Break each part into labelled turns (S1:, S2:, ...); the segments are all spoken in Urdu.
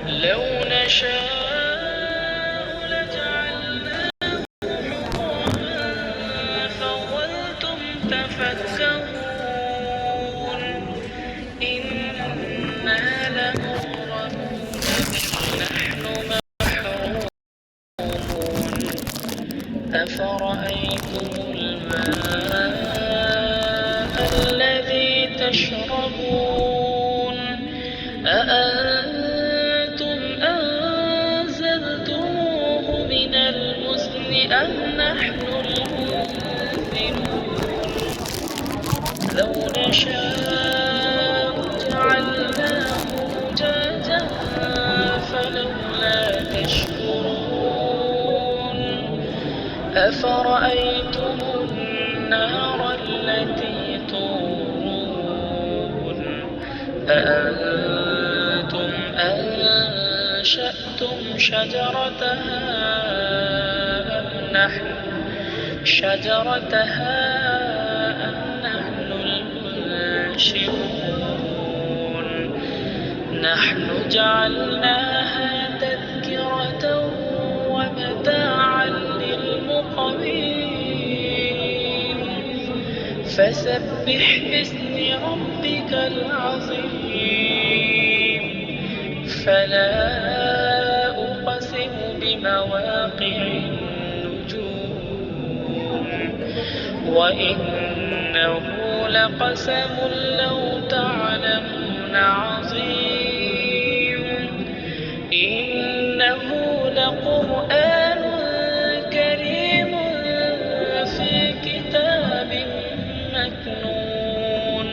S1: لو نشاء لجعلناه حكما فظلتم تفكرون إنا لمغرمون بل نحن محرومون أفرأيتم الماء الذي تشربون أأنتم أنزلتموه من المزن أم نحن المنزلون لو نشاء جعلناه أجاجا فلولا تشكرون أفرأيتم النار التي تورون أأنتم أنشأتم شجرتها أم نحن المنشئون نحن جعلناها تذكرة ومتاعا للمقوين فسبح باسم ربك العظيم فلا أقسم بمواقع النجوم وإنه لقسم لو تعلمون عظيم إنه لقرآن كريم في كتاب مكنون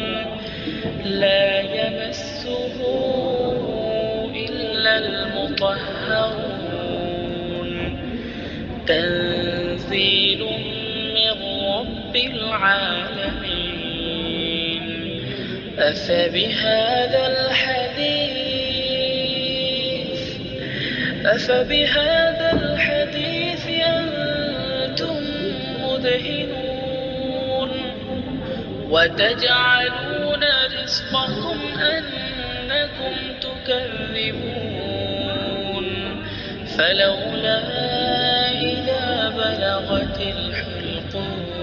S1: لا يمسه إلا المطهرون تنزيل من رب العالمين أفبهذا الحديث أنتم مدهنون وتجعلون رزقكم أنكم تكذبون فلولا إذا بلغت الحلقوم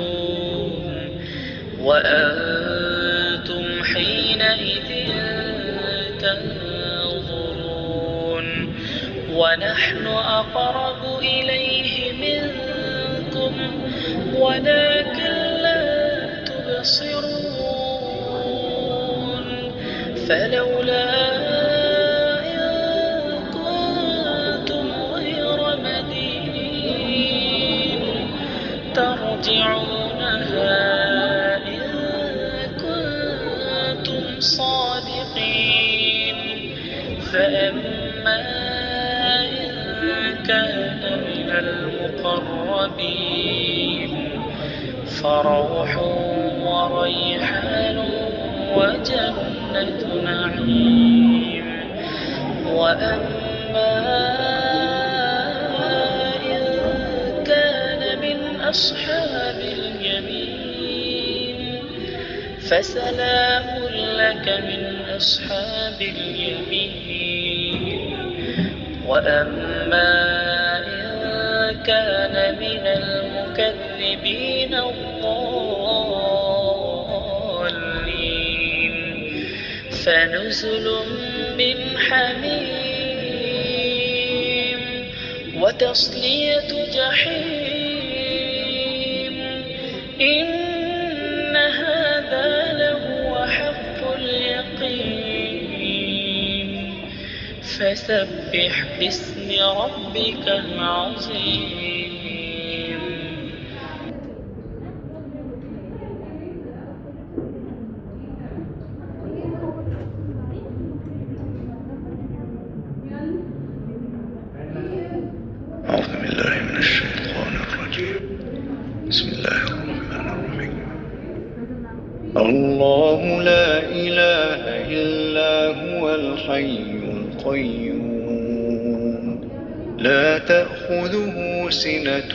S1: وأنتم حينئذ تنظرون ونحن أقرب إليه منكم ولكن لا تبصرون فلولا إن كنتم غير مدينين ترجعونها إن كنتم صادقين فأما إن كان من المقربين فروح وريحان وجنة نعيم وأما إن كان من أصحاب اليمين فسلام لك من أصحاب اليمين وأما إن كان من المكذبين الضالين فنزل من حميم وتصلية جحيم إن هذا لهو حق اليقين فسبح باسم ربك العظيم
S2: أعوذ بالله من الشيطان الرجيم بسم الله الرحمن الرحيم الله لا إله إلا هو الحي القيوم لا تأخذه سنة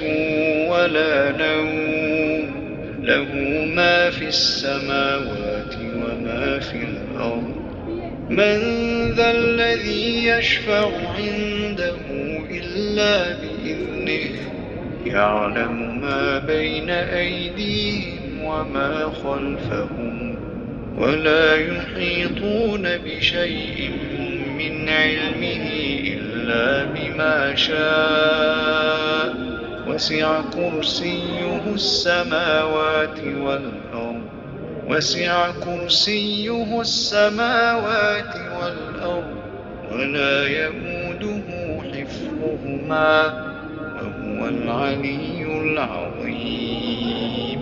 S2: ولا نوم له ما في السماوات وما في الأرض من ذا الذي يشفع عنده إلا بإذنه يعلم ما بين أيديهم وما خلفهم ولا يحيطون بشيء من علمه إلا بما شاء وسع كرسيه السماوات والأرض ولا يئوده حفظهما وهو العلي العظيم.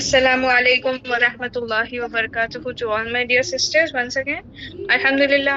S3: Assalamu alaikum wa rahmatullahi wa barakatuhu to all my dear sisters once again. Alhamdulillah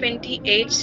S3: 28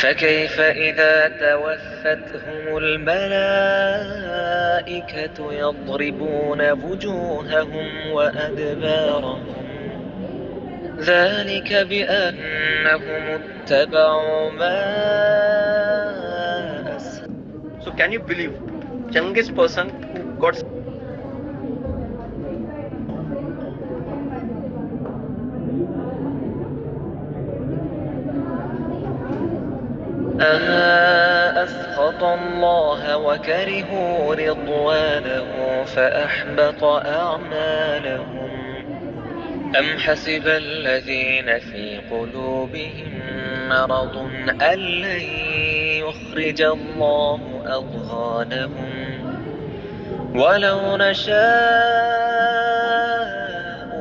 S4: فكيف إذا توفتهم الملائكة يضربون وجوههم وأدبارهم ذلك بأنهم اتبعوا ما
S5: So can you believe youngest person who got
S4: أسخط الله وكرهوا رضوانه فأحبط أعمالهم أم حسب الذين في قلوبهم مرض أن لن يخرج الله أضغانهم ولو نشاء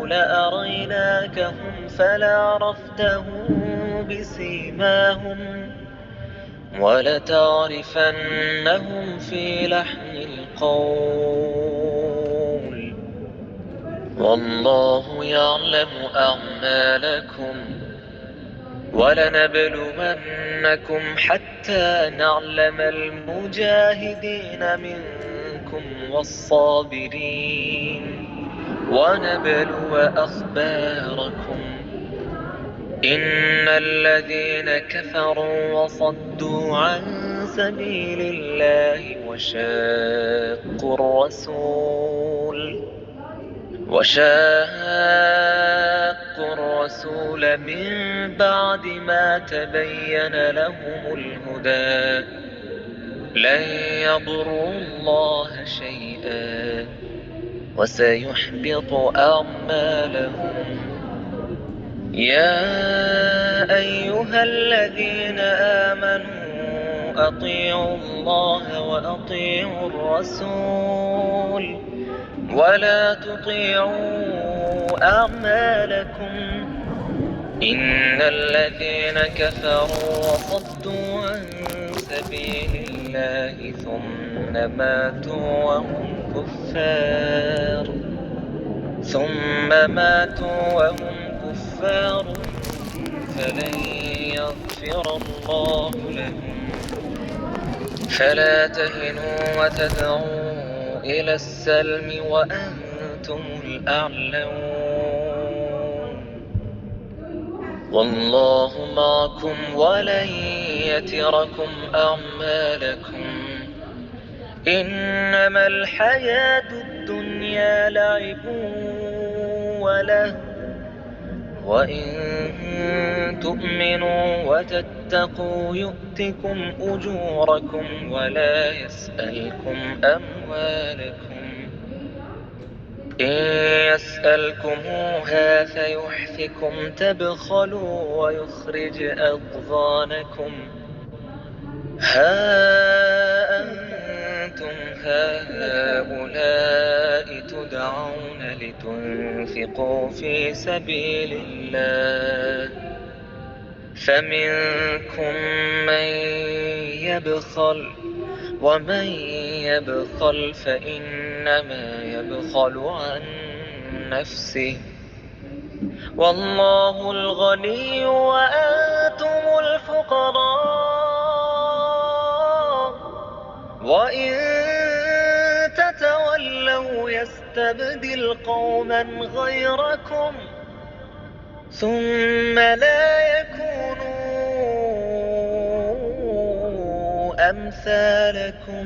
S4: لأريناكهم فلعرفتهم بسيماهم ولتعرفنهم في لحن القول والله يعلم أعمالكم ولنبلونكم حتى نعلم المجاهدين منكم والصابرين ونبلو أخباركم إن الذين كفروا وصدوا عن سبيل الله وشاقوا الرسول من بعد ما تبين لهم الهدى لن يضروا الله شيئا وسيحبط أعمالهم يا أيها الذين آمنوا أطيعوا الله وأطيعوا الرسول ولا تطيعوا أعمالكم إن الذين كفروا وصدوا عن سبيل الله ثم ماتوا وهم كفار فلن يغفر الله لهم فلا تهنوا وتدعوا إلى السلم وأنتم الأعلون والله معكم ولن يتركم أعمالكم إنما الحياة الدنيا لعب وله وإن تؤمنوا وتتقوا يؤتكم أجوركم ولا يسألكم أموالكم إن يسألكموها فيحفكم تبخلوا ويخرج أضغانكم ها أنتم هؤلاء تدعون لتنفقوا في سبيل الله فمنكم من يبخل ومن يبخل فإنما يبخل عن نفسه والله الغني وأنتم الفقراء وإن تتولوا يستبدل قوما غيركم ثم لا يكونوا أمثالكم.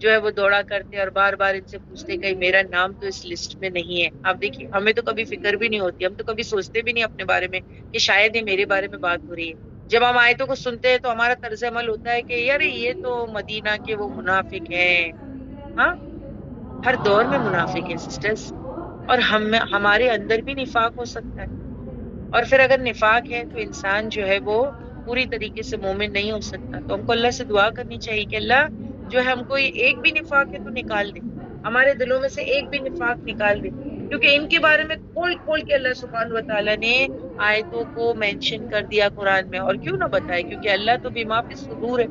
S6: جو ہے وہ دوڑا کرتے اور بار بار ان سے پوچھتے کہیں میرا نام تو اس لسٹ میں نہیں ہے. آپ دیکھیے ہمیں تو کبھی فکر بھی نہیں ہوتی, ہم تو کبھی سوچتے بھی نہیں اپنے بارے میں کہ شاید یہ میرے بارے میں بات ہو رہی ہے. جب ہم آیتوں کو سنتے ہیں تو ہمارا طرز عمل ہوتا ہے کہ یار یہ تو مدینہ کے وہ منافق ہیں. ہاں, ہر دور میں منافق ہیں سسٹرز, اور ہمارے اندر بھی نفاق ہو سکتا ہے. اور پھر اگر نفاق ہے تو انسان جو ہے وہ پوری طریقے سے مومن نہیں ہو سکتا. تو ہم کو اللہ سے دعا کرنی چاہیے کہ اللہ جو ہے ہم کو ایک بھی نفاق ہے تو نکال دے, ہمارے دلوں میں سے ایک بھی نفاق نکال دے, کیونکہ ان کے بارے میں کھول کھول کے اللہ سبحانہ و تعالیٰ نے آیتوں کو مینشن کر دیا قرآن میں. اور کیوں نہ بتائے, کیونکہ اللہ تو بما فی الصدور ہے.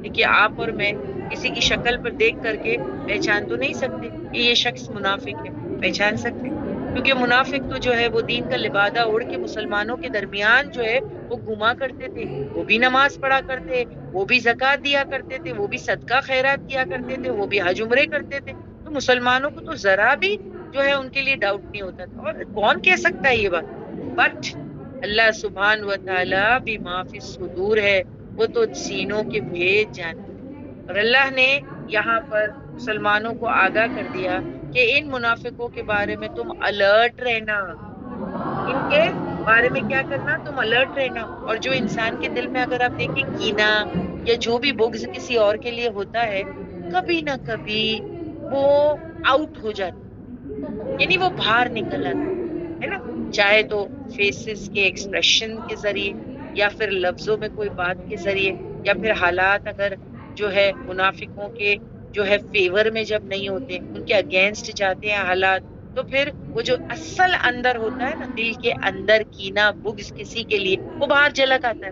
S6: دیکھیے آپ اور میں کسی کی شکل پر دیکھ کر کے پہچان تو نہیں سکتے کہ یہ شخص منافق ہے, پہچان سکتے کیونکہ منافق تو جو ہے وہ دین کا لبادہ اوڑھ کے مسلمانوں کے درمیان جو ہے وہ گھما کرتے تھے. وہ بھی نماز پڑھا کرتے, وہ بھی زکوٰۃ دیا کرتے تھے, وہ بھی صدقہ خیرات کیا کرتے تھے, وہ بھی حج عمرے کرتے تھے. تو مسلمانوں کو تو ذرا بھی جو ہے ان کے لیے ڈاؤٹ نہیں ہوتا تھا. اور کون کہہ سکتا ہے یہ بات؟ بٹ اللہ سبحان و تعالیٰ بما فی الصدور ہے, وہ تو سینوں کے بھید جانتے. اور اللہ نے یہاں پر مسلمانوں کو آگاہ کر دیا کہ ان منافقوں کے بارے میں تم الرٹ رہنا, ان کے بارے میں کیا کرنا, تم الرٹ رہنا. اور جو انسان کے دل میں اگر آپ دیکھیں کینہ یا جو بھی بغض کسی اور کے لیے ہوتا ہے, کبھی نہ کبھی وہ آؤٹ ہو جاتا, یعنی وہ باہر نکل آتا ہے نا, چاہے تو فیسز کے ایکسپریشن کے ذریعے, یا پھر لفظوں میں کوئی بات کے ذریعے, یا پھر حالات اگر جو ہے منافقوں کے جو ہے فیور میں جب نہیں ہوتے, ان کے اگینسٹ جاتے ہیں حالات, تو پھر وہ جو اصل اندر ہوتا ہے نا, دل کے اندر کینہ بغض کسی کے لیے, وہ باہر جھلک آتا ہے,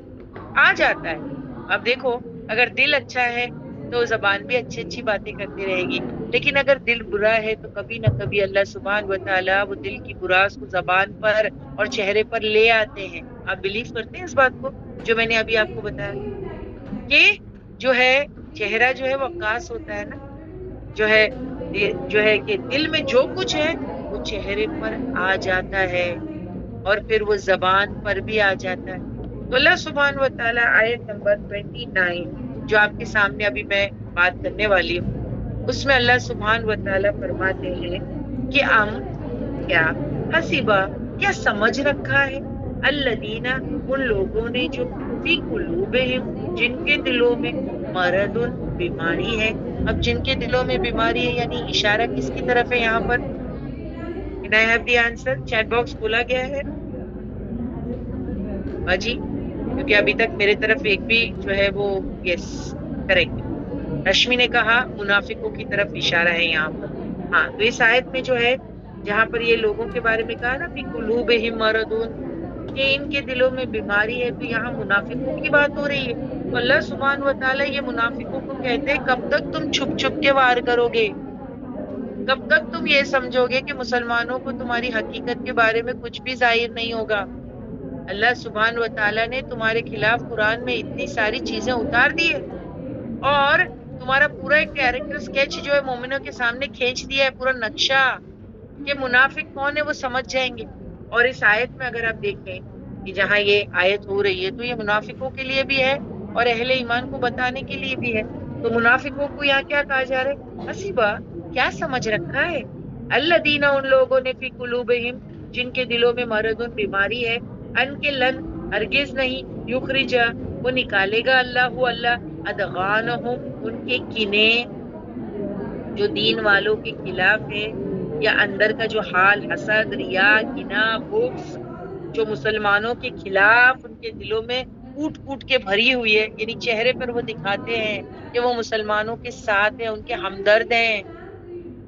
S6: آ جاتا ہے. اب دیکھو اگر دل اچھا ہے تو زبان بھی اچھی اچھی باتیں کرتی رہے گی, لیکن اگر دل برا ہے تو کبھی نہ کبھی اللہ سبحانہ و تعالیٰ وہ دل کی براس کو زبان پر اور چہرے پر لے آتے ہیں. آپ بلیو کرتے ہیں اس بات کو جو میں نے ابھی آپ کو بتایا کہ جو ہے چہرہ جو ہے وہ عکاس ہوتا ہے نا, جو ہے کہ دل میں جو کچھ ہے وہ چہرے پر آ جاتا ہے اور پھر وہ زبان پر بھی آ جاتا ہے. تو اللہ سبحانہ و تعالیٰ آیت نمبر 29 جو آپ کے سامنے ابھی میں بات کرنے والی ہوں, اس میں اللہ سبحانہ و تعالیٰ فرماتے ہیں کہ کیا حسیبہ, کیا سمجھ رکھا ہے, الذین, ان لوگوں نے جو فی قلوبہم, جن کے دلوں میں مرض, بیماری ہے. اب جن کے دلوں میں بیماری ہے یعنی اشارہ کس کی طرف ہے یہاں پر؟ Can I have the answer? Chat box کھولا گیا ہے جی, کیونکہ ابھی تک میرے طرف ایک بھی جو ہے وہ یس کریکٹ. رشمی نے کہا منافقوں کی طرف اشارہ ہے یہاں پر. ہاں, تو اس آیت میں جو ہے جہاں پر یہ لوگوں کے بارے میں کہا نا فی قلوبہم مرض, کہ ان کے دلوں میں بیماری ہے, تو یہاں منافقوں کی بات ہو رہی ہے. تو اللہ سبحانہ و تعالیٰ یہ منافقوں کو کہتے ہیں کب تک تم چھپ چھپ کے وار کرو گے, کب تک تم یہ سمجھو گے کہ مسلمانوں کو تمہاری حقیقت کے بارے میں کچھ بھی ظاہر نہیں ہوگا. اللہ سبحانہ و تعالیٰ نے تمہارے خلاف قرآن میں اتنی ساری چیزیں اتار دی ہے, اور تمہارا پورا ایک کیریکٹر اسکیچ جو ہے مومنوں کے سامنے کھینچ دیا ہے, پورا نقشہ کہ منافق کون ہے وہ سمجھ جائیں گے. اور اس آیت میں اگر آپ دیکھیں کہ جہاں یہ آیت ہو رہی ہے تو یہ منافقوں کے لیے بھی ہے اور اہل ایمان کو بتانے کے لیے بھی ہے. تو منافقوں کو یہاں کیا کہا جا رہا ہے, حسیبہ, کیا سمجھ رکھا ہے, الذین, ان لوگوں نے فی قلوبہم, جن کے دلوں میں مرض, بیماری ہے, ان کے لن, ہرگز نہیں, یخرجا, وہ نکالے گا اللہ ادغانہم, ان کے کینے جو دین والوں کے خلاف ہے, یا اندر کا جو حال حسد, ریا, کینہ, بغض جو مسلمانوں کے خلاف ان کے دلوں میں کوٹ کوٹ کے بھری ہوئی ہے, یعنی چہرے پر وہ دکھاتے ہیں کہ وہ مسلمانوں کے ساتھ ہیں, ان کے ہمدرد ہیں,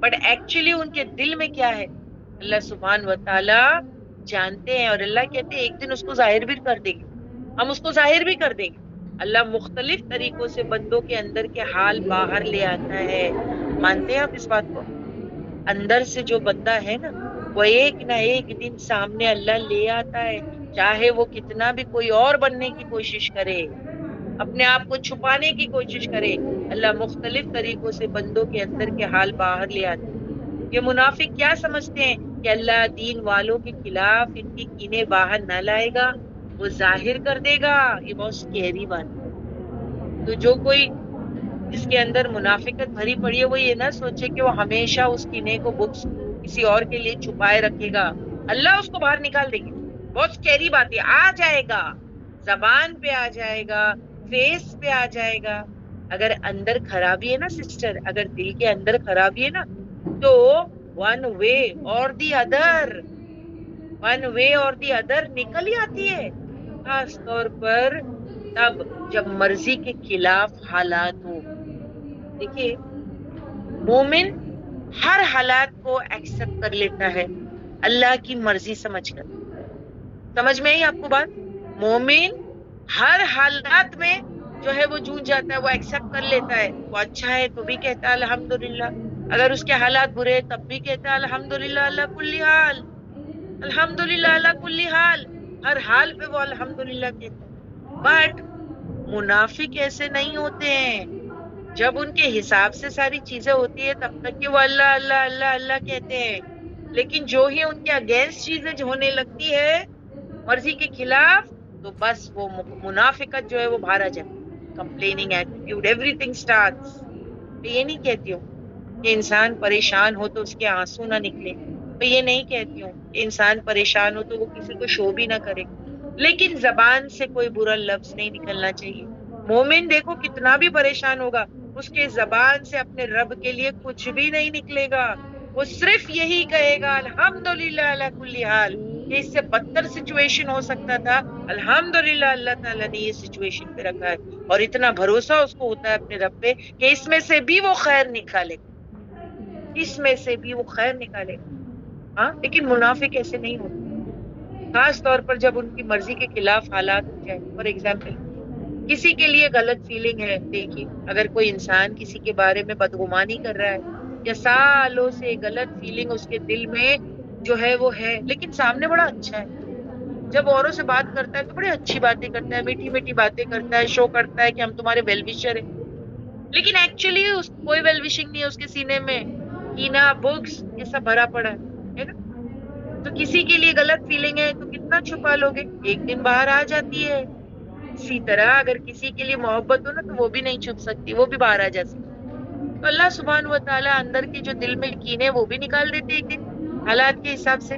S6: بٹ ایکچولی ان کے دل میں کیا ہے اللہ سبحانہ و تعالیٰ جانتے ہیں. اور اللہ کہتے ہیں ایک دن اس کو ظاہر بھی کر دیں گے, ہم اس کو ظاہر بھی کر دیں گے. اللہ مختلف طریقوں سے بندوں کے اندر کے حال باہر لے آتا ہے. مانتے ہیں آپ اس بات کو؟ اندر سے جو بندہ ہے نا وہ ایک نہ ایک دن سامنے اللہ لے آتا ہے, چاہے وہ کتنا بھی کوئی اور بننے کی کوشش کرے, اپنے آپ کو چھپانے کی کوشش کرے, اللہ مختلف طریقوں سے بندوں کے اندر کے حال باہر لے آتے ہیں. یہ منافق کیا سمجھتے ہیں کہ اللہ دین والوں کے خلاف ان کی کینے باہر نہ لائے گا, وہ ظاہر کر دے گا. یہ بہت سکیری بات ہے. تو جو کوئی جس کے اندر منافقت بھری پڑی ہے وہ یہ نہ سوچے کہ وہ ہمیشہ اس کینے کو بکس کسی اور کے لیے چھپائے رکھے گا. اللہ اس کو باہر نکال دے گی. بہت سکیری بات ہے. آ جائے گا, زبان پہ آ جائے گا, فیس پہ آ جائے گا. اگر اندر خرابی ہے نا سسٹر, اگر دل کے اندر خرابی ہے نا, تو ون وے اور دی ادر نکل ہی آتی ہے. خاص طور پر تب جب مرضی کے خلاف حالات ہو. دیکھیے, مومن ہر حالات کو ایکسپٹ کر لیتا ہے اللہ کی مرضی سمجھ کر. سمجھ میں آئی آپ کو بات؟ مومن ہر حالات میں جو ہے وہ جون جاتا ہے, وہ ایکسپٹ کر لیتا ہے. وہ اچھا ہے تو بھی کہتا ہے الحمدللہ, اگر اس کے حالات برے ہیں تب بھی کہتا ہے الحمدللہ اللہ کل حال, الحمدللہ اللہ کل حال. ہر حال پہ وہ الحمدللہ کہتا ہے. بٹ منافق ایسے نہیں ہوتے ہیں. جب ان کے حساب سے ساری چیزیں ہوتی ہے تب تک کہ وہ اللہ اللہ اللہ اللہ کہتے ہیں, لیکن جو ہی ان کے اگینسٹ چیزیں ہونے لگتی ہے مرضی کے خلاف, تو بس وہ منافقت جو ہے وہ باہر آ جاتی. Complaining attitude, every thing starts. میں یہ نہیں کہتی ہوں کہ انسان پریشان ہو تو اس کے آنسو نہ نکلے. میں یہ نہیں کہتی ہوں کہ انسان پریشان ہو تو وہ کسی کو شو بھی نہ کرے, لیکن زبان سے کوئی برا لفظ نہیں نکلنا چاہیے. مومن دیکھو کتنا بھی پریشان ہوگا, اس کے زبان سے اپنے رب کے لیے کچھ بھی نہیں نکلے گا. وہ صرف یہی کہے گا الحمدللہ علی کل حال. کہ اس سے بدتر سچویشن ہو سکتا تھا, الحمدللہ اللہ تعالیٰ نے یہ سچویشن پہ رکھا ہے. اور اتنا بھروسہ اس کو ہوتا ہے اپنے رب پہ کہ اس میں سے بھی وہ خیر نکالے, اس میں سے بھی وہ خیر نکالے. ہاں, لیکن منافق ایسے نہیں ہوتے. خاص طور پر جب ان کی مرضی کے خلاف حالات ہو جائے. فار ایگزامپل, کسی کے لیے غلط فیلنگ ہے. دیکھیے, اگر کوئی انسان کسی کے بارے میں بدگمانی کر رہا ہے یا سالوں سے غلط فیلنگ اس کے دل میں جو ہے وہ ہے, لیکن سامنے بڑا اچھا ہے, جب اوروں سے بات کرتا ہے تو بڑی اچھی باتیں کرتا ہے, میٹھی میٹھی باتیں کرتا ہے, شو کرتا ہے کہ ہم تمہارے ویل وشر ہیں, لیکن ایکچولی کوئی ویل وشنگ نہیں ہے. اس کے سینے میں کینا, بغض, یہ سب بھرا پڑا ہے نا. تو کسی کے لیے غلط فیلنگ ہے تو کتنا چھپا لو گے, ایک دن باہر آ جاتی ہے. اسی طرح اگر کسی کے لیے محبت ہو نا تو وہ بھی نہیں چھپ سکتی, وہ بھی باہر آ جا سکتی. تو اللہ سبحانہ و تعالیٰ اندر کے جو دل میں کینے وہ بھی نکال دیتے ایک دن حالات کے حساب سے,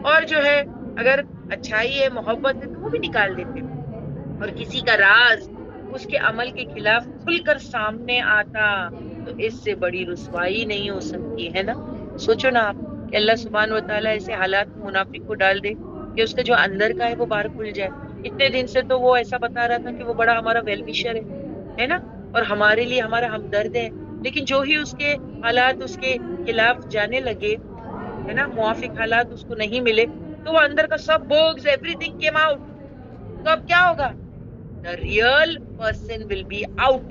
S6: اور جو ہے اگر اچھائی ہے محبت ہے تو وہ بھی نکال دیتے. اور کسی کا راز اس کے عمل کے خلاف کھل کر سامنے آتا تو اس سے بڑی رسوائی نہیں ہو سکتی ہے نا. سوچو نا آپ کہ اللہ سبحانہ و تعالیٰ ایسے حالات منافق کو ڈال دے کہ اس کا جو اندر کا ہے وہ باہر کھل جائے. اتنے دن سے تو وہ ایسا بتا رہا تھا کہ وہ بڑا ہمارا ویل وشر ہے نا, اور ہمارے لیے ہمارا ہمدرد ہے, لیکن جو ہی اس کے حالات اس کے خلاف جانے لگے ہے نا, موافق حالات اس کو نہیں ملے, تو وہ اندر کا سب بغض ایوری تھنگ کیم آؤٹ. تو اب کیا ہوگا؟ the real person will be out.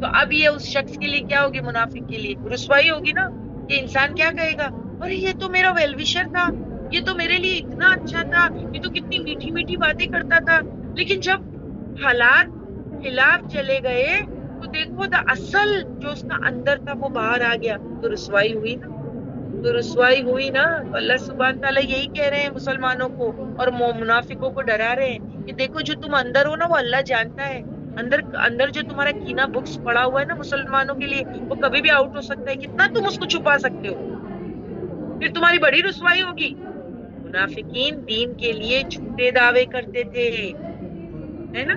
S6: تو اب یہ اس شخص کے لیے کیا ہوگی؟ منافق کے لیے رسوائی ہوگی نا, کہ انسان کیا کہے گا, ارے یہ تو میرا ویل وشر تھا, یہ تو میرے لیے اتنا اچھا تھا, یہ تو کتنی میٹھی میٹھی باتیں کرتا تھا, لیکن جب حالات خلاف چلے گئے تو دیکھو دا اصل جو اس کا اندر تھا وہ باہر آ گیا. تو رسوائی ہوئی نا, تو رسوائی ہوئی نا. تو اللہ سبحانہ تعالیٰ یہی کہہ رہے ہیں مسلمانوں کو اور منافقوں کو ڈرا رہے ہیں کہ دیکھو جو تم اندر ہو نا وہ اللہ جانتا ہے. اندر جو تمہارا کینا بکس پڑا ہوا ہے نا مسلمانوں کے لیے, وہ کبھی بھی آؤٹ ہو سکتا ہے. کتنا تم اس کو چھپا سکتے ہو, پھر تمہاری بڑی رسوائی ہوگی. منافقین دین کے لیے جھوٹے دعوے کرتے تھے ہے نا,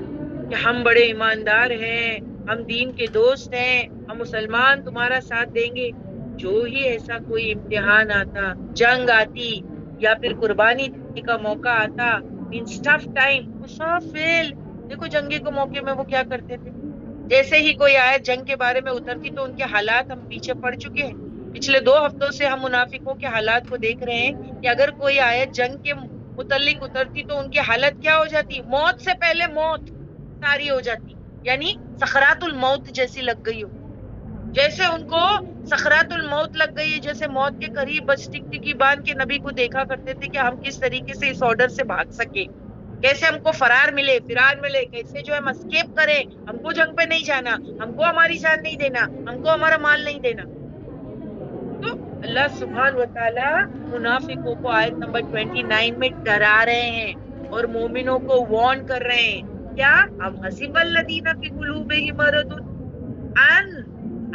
S6: کہ ہم بڑے ایماندار ہیں, ہم دین کے دوست ہیں, ہم مسلمان تمہارا ساتھ دیں گے. جو ہی ایسا کوئی امتحان آتا, جنگ آتی یا پھر قربانی کا موقع آتا, means tough time, وہ سب فیل. دیکھو جنگی کے موقع میں وہ کیا کرتے تھے, جیسے ہی کوئی آیت جنگ کے بارے میں اترتی تو ان کے حالات ہم پیچھے پڑ چکے ہیں. پچھلے 2 ہفتوں سے ہم منافقوں کے حالات کو دیکھ رہے ہیں کہ اگر کوئی آیت جنگ کے متعلق اترتی تو ان کی حالت کیا ہو جاتی, موت سے پہلے موت ساری ہو جاتی, یعنی سکرات الموت جیسی لگ گئی ہو. جیسے ان کو سکرات الموت لگ گئی ہے, جیسے موت کے قریب بس ٹکٹکی باندھ کے نبی کو دیکھا کرتے تھے کہ ہم کس طریقے سے اس آرڈر سے بھاگ سکے, کیسے ہم کو فرار ملے, کیسے جو ہے ہم اسکیپ کریں, ہم کو جنگ پہ نہیں جانا, ہم کو ہماری جان نہیں دینا, ہم کو ہمارا مال نہیں دینا. تو اللہ سبحانہ و تعالیٰ منافقوں کو آیت نمبر 29 میں ڈرا رہے ہیں اور مومنوں کو وارن کر رہے ہیں. کیا؟ اب حسب الذین فی قلوبہم مرض ان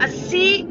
S6: 80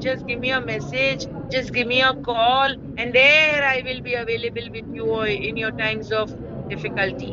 S6: just give me a message, just give me a call and there I will be available with you in your times of difficulty।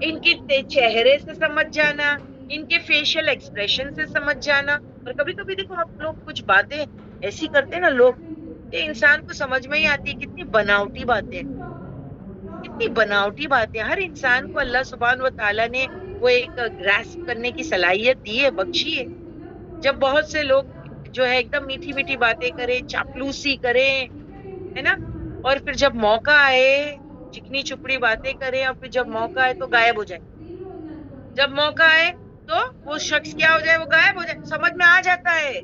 S6: ان کے چہرے سے سمجھ جانا، ان کے فیشل ایکسپریشن سے سمجھ جانا. اور کبھی کبھی دیکھو آپ لوگ کچھ باتیں ایسی کرتے ہیں نا لوگ کہ انسان کو سمجھ میں ہی آتی ہے کتنی بناوٹی باتیں، کتنی بناوٹی باتیں. ہر انسان کو اللہ سبحانہ و تعالیٰ نے وہ ایک گراسپ کرنے کی صلاحیت دی ہے، بخشی ہے. جب بہت سے لوگ جو ہے ایک دم میٹھی میٹھی باتیں کریں، چاپلوسی کریں، ہے نا، اور پھر جب موقع آئے چکنی چپڑی باتیں کریں، اور پھر جب موقع آئے تو غائب ہو جائے. جب موقع آئے تو وہ شخص کیا ہو جائے، وہ غائب ہو جائے. سمجھ میں آ جاتا ہے،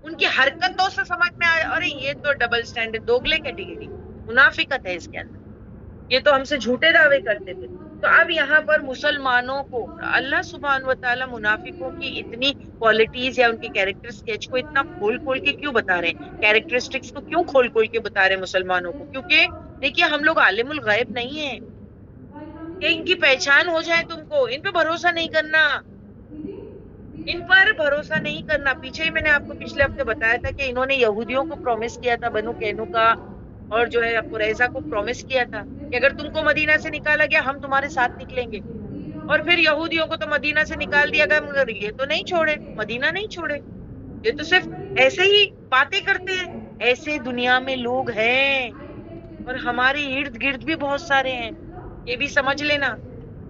S6: ان کی حرکتوں سے سمجھ میں آئے ارے یہ تو ڈبل سٹینڈرڈ، دوگلے کیٹیگری، منافقت ہے اس کے اندر. یہ تو ہم سے جھوٹے دعوے کرتے تھے. تو اب یہاں پر مسلمانوں کو اللہ سبحانہ و تعالیٰ منافقوں کی اتنی کوالٹیز یا ان کے کیریکٹر اسکیچ کو اتنا کھول کھول کے کیوں بتا رہے ہیں، کیریکٹرسٹکس کو کیوں کھول کھول کے بتا رہے ہیں مسلمانوں کو؟ کیونکہ دیکھیے ہم لوگ عالم الغیب نہیں ہیں کہ ان کی پہچان ہو جائے. تم کو ان پہ بھروسہ نہیں کرنا، ان پر بھروسہ نہیں کرنا. پیچھے ہی میں نے آپ کو پچھلے ہفتے بتایا تھا کہ انہوں نے یہودیوں کو پرومس کیا تھا، بنو قینقاع اور جو ہے قریظہ کو پرومس کیا تھا کہ اگر تم کو مدینہ سے نکالا گیا ہم تمہارے ساتھ نکلیں گے. اور پھر یہودیوں کو تو مدینہ سے نکال دیا گیا، مگر یہ تو نہیں چھوڑے، مدینہ نہیں چھوڑے. یہ تو صرف ایسے ہی باتیں کرتے ہیں. ایسے دنیا میں لوگ ہیں، اور ہمارے ارد گرد بھی بہت سارے ہیں، یہ بھی سمجھ لینا.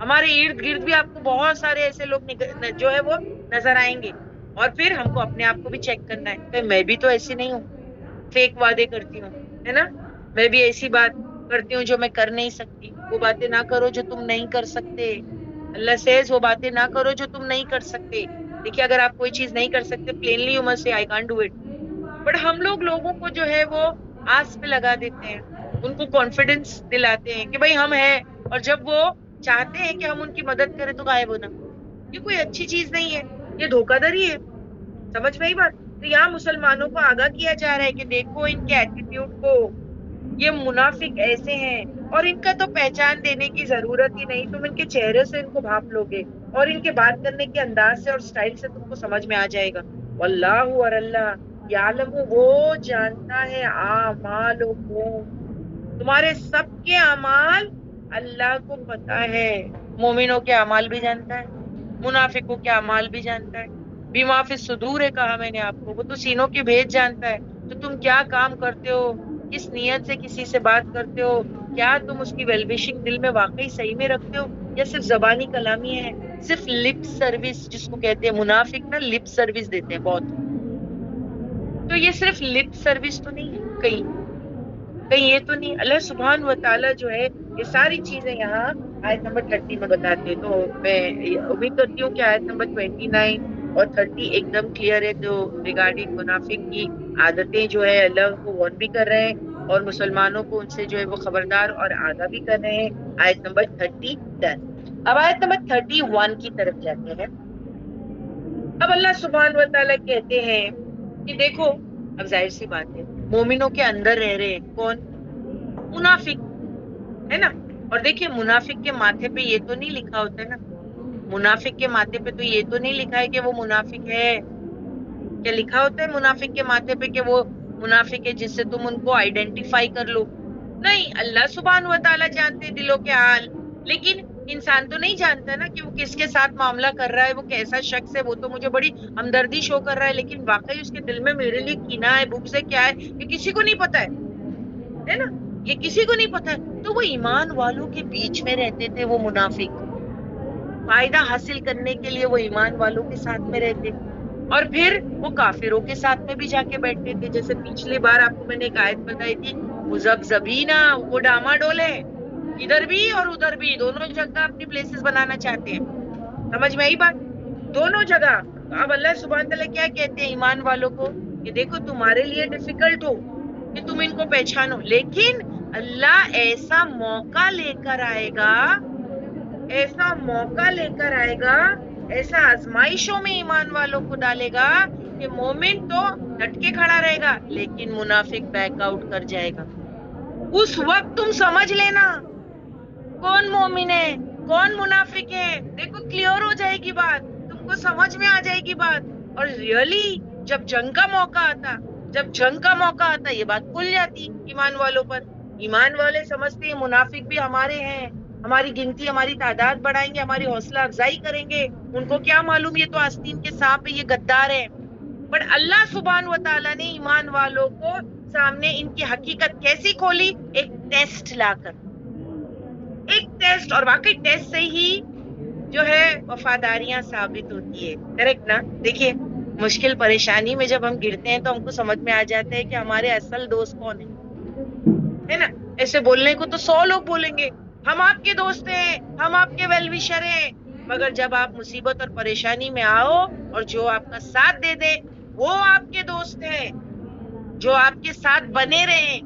S6: ہمارے ارد گرد بھی آپ کو بہت سارے ایسے لوگ جو ہے وہ نظر آئیں گے. اور پھر ہم کو اپنے آپ کو بھی چیک کرنا ہے کہ میں بھی تو ایسی نہیں ہوں، فیک وعدے کرتی ہوں، ہے نا. میں بھی ایسی بات کرتی ہوں جو میں کر نہیں سکتی. وہ باتیں نہ کرو جو تم نہیں کر سکتے. اللہ سیز وہ باتیں نہ کرو جو تم نہیں کر سکتے. دیکھیے اگر آپ کوئی چیز نہیں کر سکتے پلینلی یو مسٹ سے I can't do it. But ہم لوگ لوگوں کو جو ہے وہ آس پہ لگا دیتے ہیں، ان کو کانفیڈنس دلاتے ہیں کہ بھائی ہم ہیں، اور جب وہ چاہتے ہیں کہ ہم ان کی مدد کریں تو غائب ہونا. یہ کوئی اچھی چیز نہیں ہے، یہ دھوکہ دھڑی ہے. سمجھ میں ہی بات. تو یہاں مسلمانوں کو آگاہ کیا جا رہا ہے کہ دیکھو ان کے ایٹیٹیوڈ کو، یہ منافق ایسے ہیں، اور ان کا تو پہچان دینے کی ضرورت ہی نہیں. تم ان کے چہرے سے ان کو بھاپ لو گے، اور ان کے بات کرنے کے انداز سے اور سٹائل سے تم کو سمجھ میں آ جائے گا. واللہ اور اللہ یعلم، وہ جانتا ہے اعمالکم، تمہارے سب کے اعمال اللہ کو پتا ہے. مومنوں کے اعمال بھی جانتا ہے، منافقوں کے اعمال بھی جانتا ہے. بما فی الصدور ہے کہا میں نے آپ کو، وہ تو سینوں کے بھید جانتا ہے. تو تم کیا کام کرتے ہو، کس نیت سے کسی سے بات کرتے ہو، کیا تم اس کی ویل وشنگ دل میں واقعی صحیح میں رکھتے ہو، یا صرف زبانی کلامی ہے، صرف لپ سروس جس کو کہتے ہیں. منافق نا لپ سروس دیتے ہیں بہت. تو یہ صرف لپ سروس تو نہیں ہے، کہیں یہ تو نہیں. اللہ سبحانہ و تعالیٰ جو ہے یہ ساری چیزیں یہاں آیت نمبر 30 میں بتاتے ہیں. تو میں امید کرتی ہوں کہ آیت نمبر 29 اور 30 ایک دم کلیئر ہے. جو ریگارڈنگ منافق کی عادتیں جو ہے اللہ کو وارن بھی کر رہے ہیں، اور مسلمانوں کو ان سے جو ہے وہ خبردار اور آگاہ بھی کر رہے ہیں. آیت نمبر 30 ڈن. اب آیت نمبر 31 کی طرف جاتے ہیں. اب اللہ سبحانہ و تعالیٰ کہتے ہیں کہ دیکھو اب ظاہر سی بات ہے مومنوں کے اندر رہ رہے ہیں کون؟ منافق، ہے نا. اور دیکھیے منافق کے ماتھے پہ یہ تو نہیں لکھا ہوتا ہے نا، منافق کے ماتھے پہ تو یہ تو نہیں لکھا ہے کہ وہ منافق ہے. کیا لکھا ہوتا ہے منافق کے ماتھے پہ کہ وہ منافق ہے جس سے تم ان کو آئیڈینٹیفائی کر لو؟ نہیں، اللہ سبحانہ و تعالیٰ جانتے دلوں کے حال، لیکن انسان تو نہیں جانتا نا کہ وہ کس کے ساتھ معاملہ کر رہا ہے، وہ کیسا شخص ہے. وہ تو مجھے بڑی ہمدردی شو کر رہا ہے، لیکن واقعی اس کے دل میں میرے لیے کینہ ہے، بغض ہے، کیا ہے یہ کسی کو نہیں پتا ہے نا، یہ کسی کو نہیں پتا ہے. تو وہ ایمان والوں کے بیچ میں رہتے تھے وہ منافق، فائدہ حاصل کرنے کے لیے وہ ایمان والوں کے ساتھ میں رہتے، اور پھر وہ کافروں کے ساتھ میں بھی جا کے بیٹھتے تھے. جیسے پچھلی بار آپ کو میں نے ایک آیت بتائی تھی، مذبذبینا، وہ ڈاما ڈولے، ادھر بھی اور ادھر بھی، دونوں جگہ اپنی پلیسز بنانا چاہتے ہیں. سمجھ میں آئی بات؟ دونوں جگہ. اب اللہ سبحانہ تعالیٰ کیا کہتے ہیں ایمان والوں کو کہ دیکھو تمہارے لیے ڈیفیکلٹ ہو کہ تم ان کو پہچانو، لیکن اللہ ایسا موقع لے کر آئے گا، ایسا موقع لے کر آئے گا، ایسا آزمائشوں میں ایمان والوں کو ڈالے گا کہ مومن تو ڈٹ کے کھڑا رہے گا لیکن منافق بیک آؤٹ کر جائے گا. اس وقت تم سمجھ لینا کون مومن ہے کون منافق ہے. دیکھو کلیئر ہو جائے گی بات، تم کو سمجھ میں آ جائے گی بات. اور ریئلی جب جنگ کا موقع آتا یہ بات کھل جاتی ایمان والوں پر. ایمان والے سمجھتے ہیں منافق بھی ہمارے ہیں، ہماری گنتی ہماری تعداد بڑھائیں گے, ہماری حوصلہ افزائی کریں گے. ان کو کیا معلوم یہ تو آستین کے سانپ ہے, یہ غدار ہے. بٹ اللہ سبحانہ و تعالیٰ نے ایمان والوں کو سامنے ان کی حقیقت کیسی کھولی؟ ایک ٹیسٹ لا کر, ایک ٹیسٹ. اور واقعی ٹیسٹ سے ہی جو ہے وفاداریاں ثابت ہوتی ہے. کریکٹ نا؟ دیکھیے مشکل پریشانی میں جب ہم گرتے ہیں تو ہم کو سمجھ میں آ جاتا ہے کہ ہمارے اصل دوست کون ہے نا. ایسے بولنے کو تو 100 لوگ بولیں گے ہم آپ کے دوست ہیں, ہم آپ کے ویل وشر ہیں, مگر جب آپ مصیبت اور پریشانی میں آؤ اور جو آپ کا ساتھ دے دے وہ آپ کے دوست ہیں, جو آپ کے ساتھ بنے رہے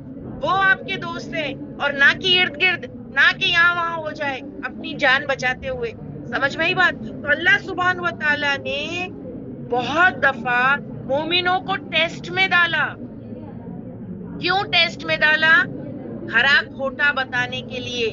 S6: وہ آپ کے دوست ہیں, اور نہ کہ ارد گرد, نہ کہ یہاں وہاں ہو جائے اپنی جان بچاتے ہوئے. سمجھ میں ہی بات؟ تو اللہ سبحانہ و تعالیٰ نے بہت دفعہ مومنوں کو ٹیسٹ میں ڈالا. کیوں ٹیسٹ میں ڈالا؟ ہرا کھوٹا بتانے کے لیے,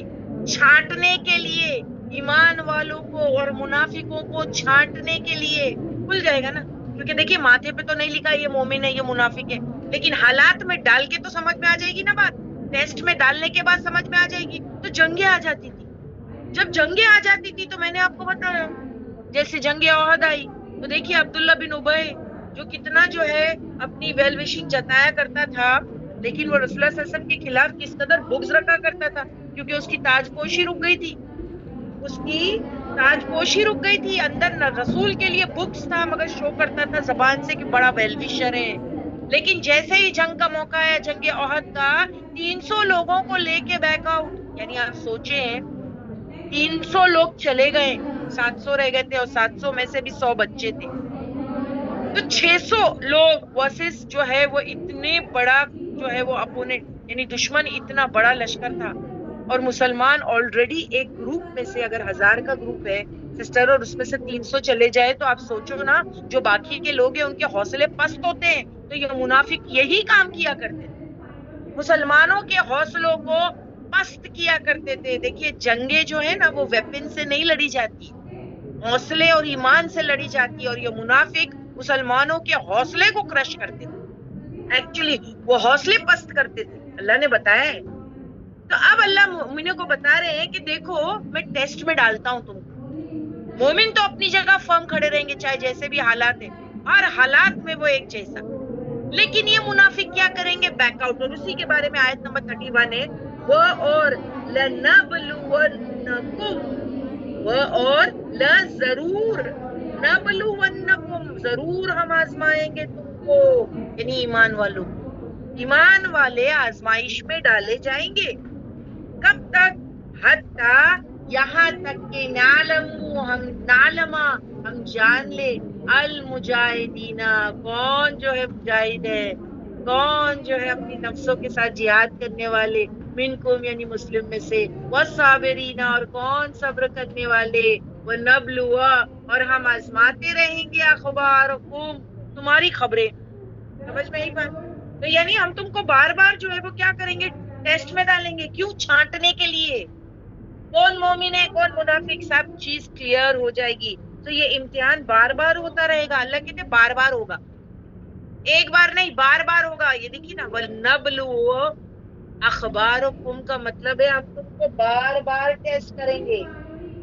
S6: چھانٹنے کے لیے, ایمان والوں کو اور منافقوں کو چھانٹنے کے لیے. کھل جائے گا نا, کیونکہ دیکھیے ماتھے پہ تو نہیں لکھا یہ مومن ہے یہ منافق ہے, لیکن حالات میں ڈال کے تو سمجھ میں آ جائے گی نا بات. ٹیسٹ میں ڈالنے کے بعد سمجھ میں آ جائے گی. تو جنگیں آ جاتی تھی, جب جنگیں آ جاتی تھی تو میں نے آپ کو بتایا جیسے جنگ احد آئی تو دیکھیے عبداللہ بن ابی جو کتنا جو ہے اپنی ویل وشنگ جتایا کرتا تھا, لیکن وہ رسول اللہ صلی اللہ علیہ وسلم کے خلاف کس قدر بغض رکھا کرتا تھا, کیونکہ اس کی تاج پوشی رک گئی تھی, اس کی تاج پوشی رک گئی تھی. اندر نہ رسول کے لیے بغض تھا مگر شو کرتا تھا زبان سے کہ بڑا ویل وشر ہے. لیکن جیسے ہی جنگ کا موقع ہے, جنگ احد کا, 300 لوگوں کو لے کے بیک آؤٹ, یعنی آپ سوچیں 300 لوگ چلے گئے, 700 رہ گئے تھے, اور 700 میں سے بھی 100 بچے تھے. تو 600 لوگ ورسز جو ہے وہ اتنے بڑا جو ہے وہ اپوننٹ, یعنی دشمن اتنا بڑا لشکر تھا. اور مسلمان آلریڈی ایک گروپ میں سے, اگر 1000 کا گروپ ہے سسٹر اور اس میں سے 300 چلے جائے تو آپ سوچو نا جو باقی کے لوگ ہیں ان کے حوصلے پست ہوتے ہیں. تو یہ منافق یہی کام کیا کرتے تھے, مسلمانوں کے حوصلوں کو پست کیا کرتے تھے. دیکھیے جنگیں جو ہے نا وہ ویپن سے نہیں لڑی جاتی, حوصلے اور ایمان سے لڑی جاتی, اور یہ منافق مسلمانوں کے حوصلے کو کرش کرتے تھے. ایکچولی وہ حوصلے پست کرتے تھے, اللہ نے بتایا ہے. تو اب اللہ مومنوں کو بتا رہے ہیں کہ دیکھو میں ٹیسٹ میں ڈالتا ہوں تم کو. مومن تو اپنی جگہ فرم کھڑے رہیں گے چاہے جیسے بھی حالات ہیں, ہر حالات میں وہ ایک جیسا. لیکن یہ منافق کیا کریں گے؟ Back out. اور اسی کے بارے میں آیت نمبر 31 ہے, وہ اور لَنَبْلُوَنَّكُمْ, وہ اور لا ضرور, نبلونکم ضرور ہم آزمائیں گے تم کو, یعنی ایمان والوں. ایمان والے آزمائش میں ڈالے جائیں گے. کب تک؟ حتیٰ یہاں تک کہ نعلما ہم جان لے المجاہدین, کون جو ہے مجاہد ہے, کون جو ہے اپنی نفسوں کے ساتھ جہاد کرنے والے, منکم یعنی مسلم میں سے, والصابرین اور کون صبر کرنے والے, ونبلوا اور ہم آزماتے رہیں گے اخبارکم تمہاری خبریں. سمجھ میں ہی بات؟ تو یعنی ہم تم کو بار بار جو ہے وہ کیا کریں گے؟ ٹیسٹ میں ڈالیں گے. کیوں؟ چھانٹنے کے لیے. کون مومن ہے کون منافق, سب چیز کلیئر ہو جائے گی. تو یہ امتحان بار بار ہوتا رہے گا. اللہ کہتے بار بار ہوگا, ایک بار نہیں بار بار ہوگا. یہ دیکھیے نا, وَلْنَبْلُوَ اخبارکم کا مطلب ہے ہم تم کو بار بار ٹیسٹ کریں گے,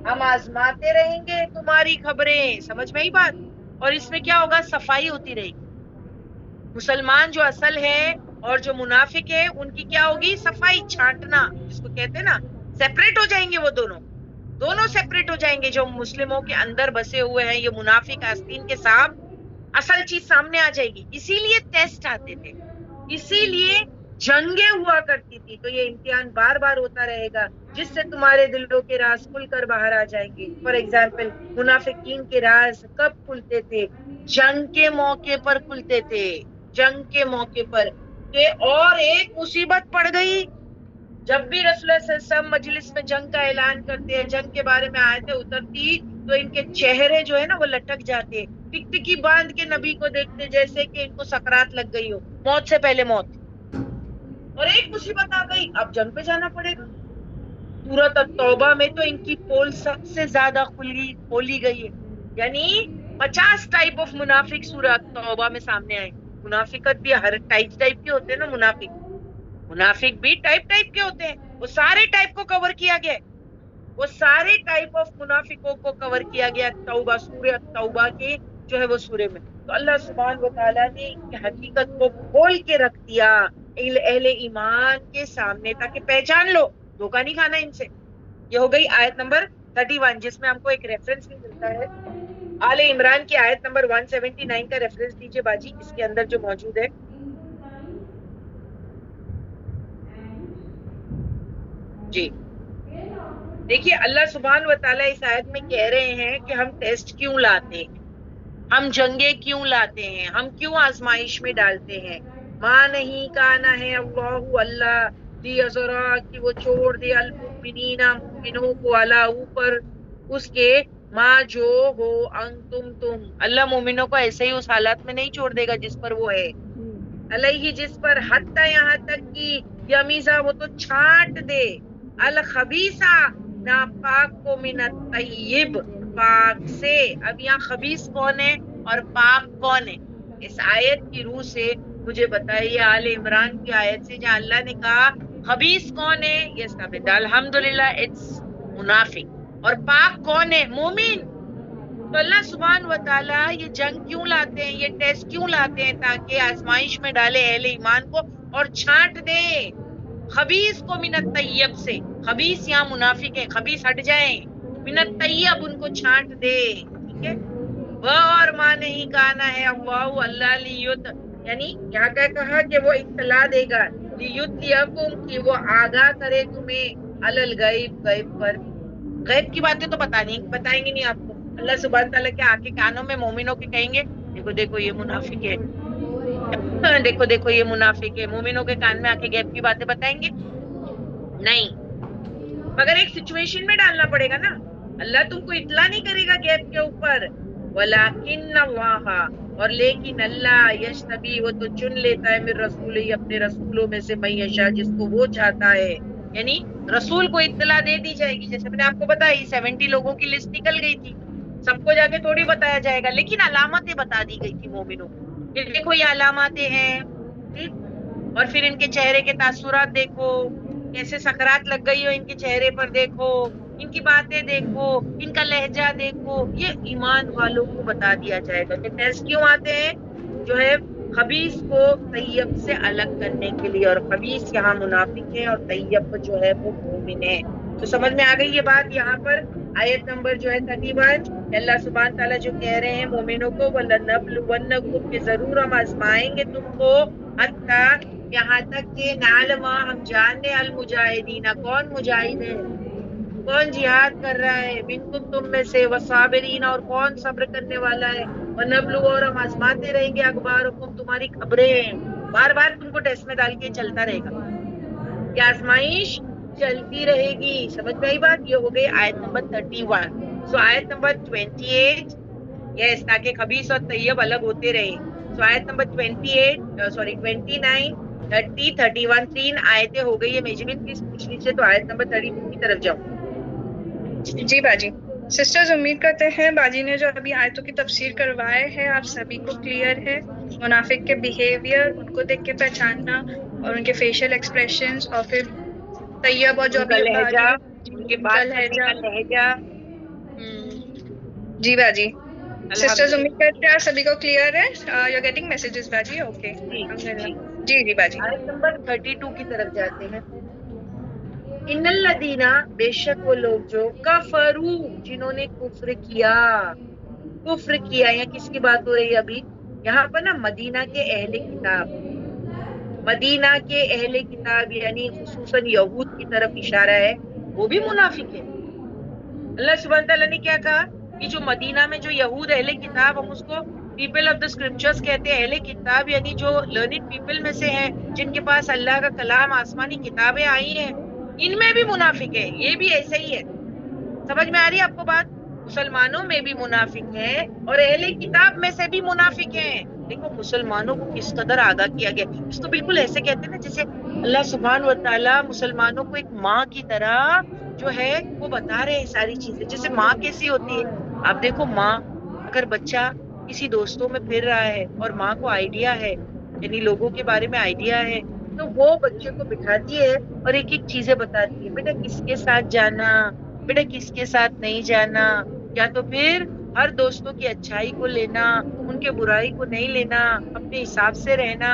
S6: ہم آزماتے رہیں گے تمہاری خبریں. سمجھ میں ہی بات؟ اور اس میں کیا ہوگا؟ صفائی ہوتی رہے گی. مسلمان جو اصل ہے اور جو منافق ہے ان کی کیا ہوگی؟ صفائی, چھانٹنا جس کو کہتے ہیں نا. سیپریٹ ہو جائیں گے وہ دونوں سیپریٹ ہو جائیں گے. جو مسلموں کے اندر بسے ہوئے ہیں یہ منافق آستین کے ساتھ, اصل چیز سامنے آ جائے گی. اسی لیے ٹیسٹ آتے تھے, اسی لیے جنگیں ہوا کرتی تھی. تو یہ امتحان بار بار ہوتا رہے گا جس سے تمہارے دلوں کے راز کھل کر باہر آ جائیں گے. فار ایگزامپل منافقین کے راز کب کھلتے تھے؟ جنگ کے موقع پر کھلتے تھے, جنگ کے موقع پر. کہ اور ایک مصیبت پڑ گئی, جب بھی رسول اللہ صلی اللہ علیہ وسلم مجلس میں جنگ کا اعلان کرتے ہیں, جنگ کے بارے میں آیتیں اترتی تو ان کے چہرے جو ہے نا وہ لٹک جاتے, ٹکٹکی باندھ کے نبی کو دیکھتے جیسے کہ ان کو سکرات لگ گئی ہو, موت سے پہلے موت. اور ایک مصیبت آ گئی, اب جنگ پہ جانا پڑے گا. سورۃ التوبہ میں تو ان کی پول سب سے زیادہ کھولی گئی ہے, یعنی 50 ٹائپ آف منافق سورۃ توبہ میں سامنے آئے. منافقت بھی ہر ٹائپ کے ہوتے ہیں نا, منافق بھی ٹائپ کے ہوتے ہیں, وہ سارے ٹائپ کو کور کیا گیا ہے. وہ سارے ٹائپ آف منافقوں کو کور کیا گیا توبہ، سورہ توبہ کے جو ہے وہ سورے میں. تو اللہ سبحانہ و تعالیٰ نے ان کی حقیقت کو کھول کے رکھ دیا اہل ایمان کے سامنے تاکہ پہچان لو، دھوکہ نہیں کھانا ان سے. یہ ہو گئی آیت نمبر 31 جس میں ہم کو ایک ریفرنس بھی ملتا ہے. آل عمران کی آیت نمبر 179 کا ریفرنس دیجیے باجی، اس کے اندر جو موجود ہے. جی دیکھیے اللہ سبحانہ و تعالیٰ اس آیت میں کہہ رہے ہیں کہ ہم ٹیسٹ کیوں لاتے ہیں، ہم جنگیں کیوں لاتے ہیں، ہم کیوں آزمائش میں ڈالتے ہیں. ماں نہیں کہنا ہے اللہ لیذرا کہ وہ چھوڑ دے المؤمنین مومنوں کو علی اوپر اس کے ماں جو ہو تم اللہ مومنوں کو ایسے ہی اس حالات میں نہیں چھوڑ دے گا جس پر وہ ہے، علیہ جس پر حتی یہاں تک کہ یمیزا وہ تو چھانٹ دے الخبیثہ ناپاک کو من الطیب پاک سے. اب یہاں خبیث کون ہے اور پاک کون ہے؟ اس آیت کی روح سے مجھے بتائیے آل عمران کی آیت سے جہاں اللہ نے کہا خبیث کون ہے یہ ثابت ہے الحمدللہ اٹس منافق، اور پاک کون ہے؟ مومن. تو اللہ سبحانہ و تعالیٰ یہ جنگ کیوں لاتے ہیں، یہ ٹیسٹ کیوں لاتے ہیں؟ تاکہ آزمائش میں ڈالے اہل ایمان کو اور چھانٹ دے خبیث کو من الطیب سے. خبیث یہاں منافق ہے، خبیث ہٹ جائیں، من الطیب ان کو چھانٹ دے. ٹھیک ہے. وہ اور ماں نہیں کہنا ہے اللہ لیت، یعنی کیا کہا کہ وہ اطلاع دے گا لیتلیکم کہ وہ آگاہ کرے تمہیں الغیب غیب پر. غیب کی باتیں تو بتائیں گے نہیں آپ کو. اللہ سبحانہ تعالیٰ کے آنکھ کے کانوں میں مومنوں کے کہیں گے دیکھو دیکھو یہ منافق ہے، دیکھو دیکھو یہ منافق ہے. مومنوں کے کان میں آ کے غیب کی باتیں بتائیں گے نہیں، مگر ایک سچویشن میں ڈالنا پڑے گا نا. اللہ تم کو اطلاع نہیں کرے گا غیب کے اوپر. ولیکن اللہ، اور لیکن اللہ یجتبی وہ تو چن لیتا ہے من رسولہ اپنے رسولوں میں سے من یشاء جس کو وہ چاہتا ہے. یعنی رسول کو اطلاع دے دی جائے گی، جیسے میں نے آپ کو بتائی 70 لوگوں کی لسٹ نکل گئی تھی، سب کو جا کے تھوڑی بتایا جائے گا، لیکن علامتیں بتا دی گئی تھی مومنوں کہ دیکھو یہ علاماتیں ہیں. اور پھر ان کے چہرے کے تاثرات دیکھو، کیسے سکرات لگ گئی ہو ان کے چہرے پر، دیکھو ان کی باتیں دیکھو، ان کا لہجہ دیکھو. یہ ایمان والوں کو بتا دیا جائے گا کہ ٹیسٹ کیوں آتے ہیں، جو ہے خبیث کو طیب سے الگ کرنے کے لیے. اور خبیث یہاں منافق ہے اور طیب جو ہے وہ مومن ہے. تو سمجھ میں آ گئی یہ بات. یہاں پر آیت نمبر جو ہے 31 اللہ سبحانہ تعالیٰ جو کہہ رہے ہیں مومنوں کو وَلَنَبْلُوَنَّكُمْ کہ ضرور ہم آزمائیں گے تم کو حتیٰ یہاں تک کہ نعلم ہم جان لیں المجاہدین کون مجاہد ہے، کون جہاد کر رہا ہے، منکم تم میں سے، والصابرین اور کون صبر کرنے والا ہے، وَنَبْلُوَ اور ہم آزماتے رہیں گے اخبارکم تمہاری خبریں ہیں. بار بار تم کو ٹیسٹ میں ڈال کے چلتا رہے گا، یہ آزمائش چلتی رہے گی. سمجھ میں آئی بات. یہ ہو گئی آیت نمبر 31. سو آیت نمبر 28 یس تاکہ خبیث اور طیب الگ ہوتے رہے. سو آیت نمبر 29 30 31 3 آیتیں ہو گئی ہے. میجمنٹ پلیز پوچھ لیجیے تو آیت نمبر 32 کی طرف جاؤں.
S3: جی باجی. سسٹرز امید کرتے ہیں باجی نے جو ابھی آیتوں کی تفسیر کروائے ہے آپ سبھی کو کلیئر ہے. منافق کے بیہیویئر ان کو دیکھ کے پہچاننا اور ان کے فیشل ایکسپریشنز اور پھر طیب اور جو
S6: لہجہ ان کے بات کرنے کا لہجہ.
S3: جی باجی. سسٹرز امید کرتے ہیں آپ سبھی کو کلیئر ہے. یو آر گیٹنگ میسیجز باجی. اوکے جی جی باجی.
S6: آیت نمبر 32 کی طرف جاتے ہیں. ان الذین بے شک وہ لوگ جو کفروا جنہوں نے کفر کیا. یا کس کی بات ہو رہی ہے ابھی یہاں پر نا؟ مدینہ کے اہل کتاب. مدینہ کے اہل کتاب یعنی خصوصاً یہود کی طرف اشارہ ہے. وہ بھی منافق ہے. اللہ سبحانہ تعالیٰ نے کیا کہا کہ جو مدینہ میں جو یہود اہل کتاب، ہم اس کو پیپل آف دا اسکرپچرز کہتے ہیں. اہل کتاب یعنی جو لرنڈ پیپل میں سے ہیں جن کے پاس اللہ کا کلام آسمانی کتابیں آئی ہیں، ان میں بھی منافق ہے. یہ بھی ایسا ہی ہے. سمجھ میں آ رہی ہے آپ کو بات؟ مسلمانوں میں بھی منافق ہیں اور اہل کتاب میں سے بھی منافق ہیں. دیکھو مسلمانوں کو کس قدر آگاہ کیا گیا. اس کو بالکل ایسے کہتے ہیں نا جیسے اللہ سبحانہ و تعالیٰ مسلمانوں کو ایک ماں کی طرح جو ہے وہ بتا رہے ہیں ساری چیزیں. جیسے ماں کیسی ہوتی ہے، آپ دیکھو ماں اگر بچہ کسی دوستوں میں پھر رہا ہے اور ماں کو آئیڈیا ہے، یعنی لوگوں کے بارے میں آئیڈیا ہے، تو وہ بچے کو بٹھاتی ہے اور ایک ایک چیزیں بتاتی ہے. بیٹا کس کے ساتھ جانا، بیٹا کس کے ساتھ نہیں جانا، یا تو پھر ہر دوستوں کی اچھائی کو لینا، ان کے برائی کو نہیں لینا، اپنے حساب سے رہنا،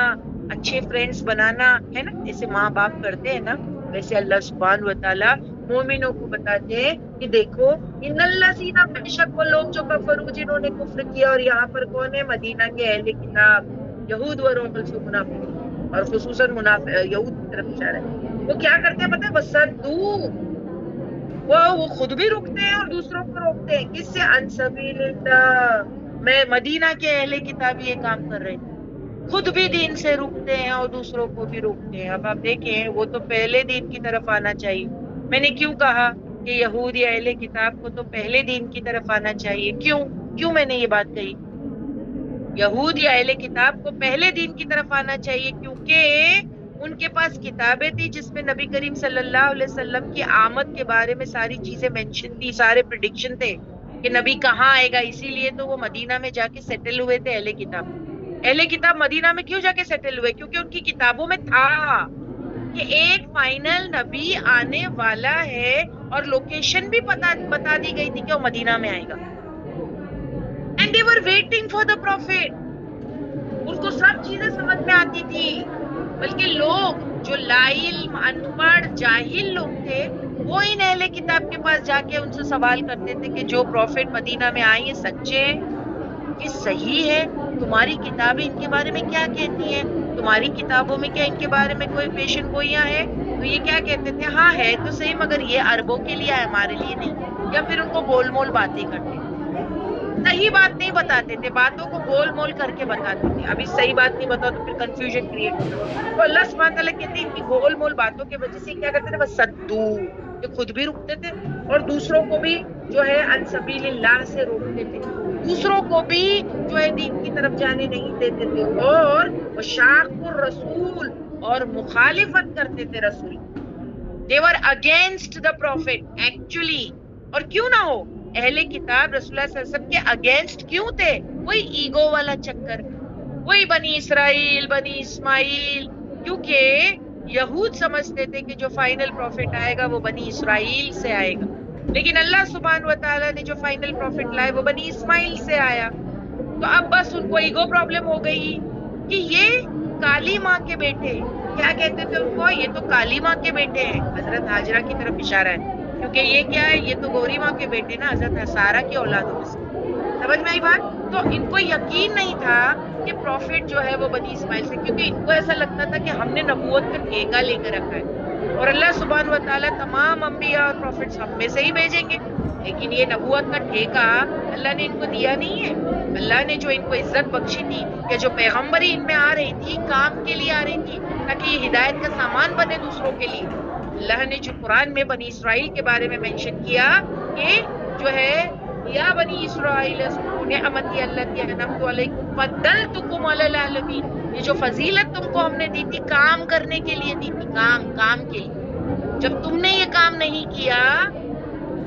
S6: اچھے فرینڈز بنانا، ہے نا، جیسے ماں باپ کرتے ہیں نا، ویسے اللہ سبحانہ و تعالیٰ مومنوں کو بتاتے ہیں کہ دیکھو ان الذین، بے شک وہ لوگ جو کفروا جنہوں نے کفر کیا، اور یہاں پر کون ہے؟ مدینہ کے اہل کتاب، یہود و منافقین، اور خصوصاً یہود کی طرف اشارہ ہے، وہ کیا کرتے ہیں پتہ ہے؟ وصدوا، وہ خود بھی رکتے ہیں اور دوسروں کو روکتے ہیں، کس سے؟ عن سبیل اللہ، میں مدینہ کے اہل کتاب یہ کام کر رہے تھے، خود بھی دین سے رکتے ہیں اور دوسروں کو بھی روکتے ہیں۔ اب آپ دیکھیں وہ تو پہلے دین کی طرف آنا چاہیے، میں نے کیوں کہا کہ یہود یا اہل کتاب کو تو پہلے دین کی طرف آنا چاہیے؟ کیوں میں نے یہ بات کہی؟ یہود یا اہل کتاب کو پہلے دین کی طرف آنا چاہیے کیونکہ ان کے پاس کتابیں تھی جس میں نبی کریم صلی اللہ علیہ وسلم کی آمد کے بارے میں ساری چیزیں مینشن تھی، سارے پریڈکشن تھے کہ نبی کہاں آئے گا، اسی لیے تو وہ مدینہ میں جا کے سیٹل ہوئے تھے اہل کتاب۔ اہل کتاب مدینہ میں کیوں جا کے سیٹل ہوئے؟ کیونکہ ان کی کتابوں میں تھا کہ ایک فائنل نبی آنے والا ہے، اور لوکیشن بھی بتا دی گئی تھی کہ وہ مدینہ میں آئے گا۔ And they were waiting for the prophet، ان کو سب چیزیں سمجھ میں آتی تھی، بلکہ لوگ جو لا علم، ان پڑھ، جاہل لوگ تھے، وہ ان اہل کتاب کے پاس جا کے ان سے سوال کرتے تھے کہ جو پروفٹ مدینہ میں آئے ہیں سچے ہیں، یہ صحیح ہے، تمہاری کتابیں ان کے بارے میں کیا کہتی ہیں، تمہاری کتابوں میں کیا ان کے بارے میں کوئی پیشن گوئیاں ہیں؟ تو یہ کیا کہتے تھے؟ ہاں ہے تو صحیح، مگر یہ عربوں کے لیے ہے، ہمارے لیے نہیں۔ یا پھر ان کو گول مول باتیں کرتے، صحیح بات نہیں بتاتے تھے، باتوں کو گول مول کر کے بتاتے تھے۔ ابھی صحیح بات نہیں بتاؤ تو پھر کنفیوژن کریٹ ہوتا، تو اللہ سبحانہ تعالیٰ کہتے ہیں ان کی گول مول باتوں کی وجہ سے کیا کرتے تھے؟ بس صدو، یہ خود بھی رکتے تھے اور دوسروں کو بھی جو ہے عن سبیل اللہ سے روکتے تھے، دوسروں کو بھی جو ہے دین کی طرف جانے نہیں دیتے تھے، اور وشاق الرسول، اور مخالفت کرتے تھے رسول۔ They were against the prophet actually۔ اور کیوں نہ ہو، اہل کتاب رسول اللہ صلی اللہ علیہ وسلم کے اگینسٹ کیوں تھے؟ وہی ایگو والا چکر، وہی بنی اسرائیل، بنی اسماعیل، کیونکہ یہود سمجھتے تھے کہ جو فائنل پروفٹ آئے گا وہ بنی اسرائیل سے آئے گا، لیکن اللہ سبحانہ و تعالیٰ نے جو فائنل پروفٹ لائے وہ بنی اسماعیل سے آیا۔ تو اب بس ان کو ایگو پرابلم ہو گئی کہ یہ کالی ماں کے بیٹے، کیا کہتے تھے ان کو؟ یہ تو کالی ماں کے بیٹے ہیں، حضرت ہاجرہ کی طرف اشارہ ہے، کیونکہ یہ کیا ہے؟ یہ تو گوری ماں کے بیٹے نا، حضرت سارہ کی اولادوں میں سے۔ سمجھ میں آئی بات؟ تو ان کو یقین نہیں تھا کہ پروفٹ جو ہے وہ بنی اسماعیل سے، کیونکہ ان کو ایسا لگتا تھا کہ ہم نے نبوت کا ٹھیکہ لے کر رکھا ہے، اور اللہ سبحانہ و تعالیٰ تمام انبیاء اور پروفٹس ہم میں سے ہی بھیجیں گے، لیکن یہ نبوت کا ٹھیکہ اللہ نے ان کو دیا نہیں ہے۔ اللہ نے جو ان کو عزت بخشی تھی کہ جو پیغمبری ان میں آ رہی تھی کام کے لیے آ رہی تھی تاکہ یہ ہدایت کا سامان بنے دوسروں کے لیے، اللہ نے جو قرآن میں بنی اسرائیل کے بارے میں مینشن کیا کہ جو ہے یا بنی اسرائیل اذکروا نعمتی التی انعمت علیکم فضلتکم علی العالمین، یہ جو فضیلت تم کو ہم نے دی تھی کام کرنے کے لیے دی تھی، کام کے لیے، جب تم نے یہ کام نہیں کیا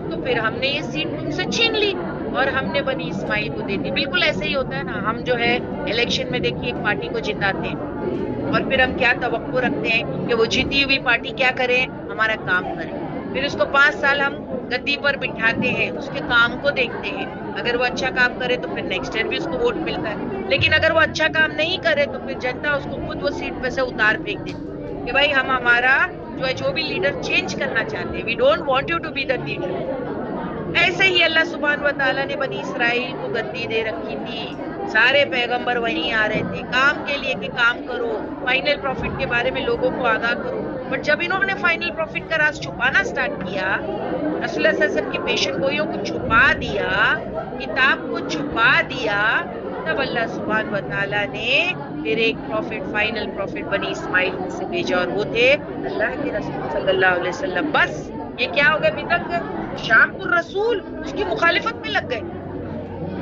S6: تو پھر ہم نے یہ سیٹ تم سے چھین لی اور ہم نے بنی اسماعیل کو دے دی۔ بالکل ایسے ہی ہوتا ہے نا، ہم جو ہے الیکشن میں دیکھیے ایک پارٹی کو جتاتے ہیں اور پھر ہم کیا توقع رکھتے ہیں کہ وہ جیتی ہوئی پارٹی کیا کرے؟ ہمارا کام کرے، پھر اس کو 5 سال ہم گدی پر بٹھاتے ہیں، اس کے کام کو دیکھتے ہیں، اگر وہ اچھا کام کرے تو پھر نیکسٹ ٹائم بھی اس کو ووٹ ملتا ہے، لیکن اگر وہ اچھا کام نہیں کرے تو پھر جنتا اس کو خود وہ سیٹ پہ سے اتار پھینک دیتی کہ بھائی ہم ہمارا جو بھی لیڈر چینج کرنا چاہتے ہیں، we don't want you to be the leader. ایسے ہی اللہ سبحانہ و تعالیٰ نے بنی اسرائیل کو گدی دے رکھی تھی، سارے پیغمبر وہیں آ رہے تھے کام کے لیے کہ کام کرو، فائنل پروفٹ کے بارے میں لوگوں کو آگاہ کرو، بٹ جب انہوں نے فائنل پروفٹ کا راز چھپانا سٹارٹ کیا، رسول اللہ صلی اللہ علیہ وسلم کی پیشن گوئیوں کو چھپا دیا، کتاب کو چھپا دیا، تب اللہ سبحانہ و تعالیٰ نے پھر ایک پروفٹ، فائنل پروفٹ بنی اسماعیل سے بھیجا، اور وہ تھے اللہ کے رسول صلی اللہ علیہ وسلم۔ بس یہ کیا ہو گیا ابھی تک؟ شاق الرسول، اس کی مخالفت میں لگ گئے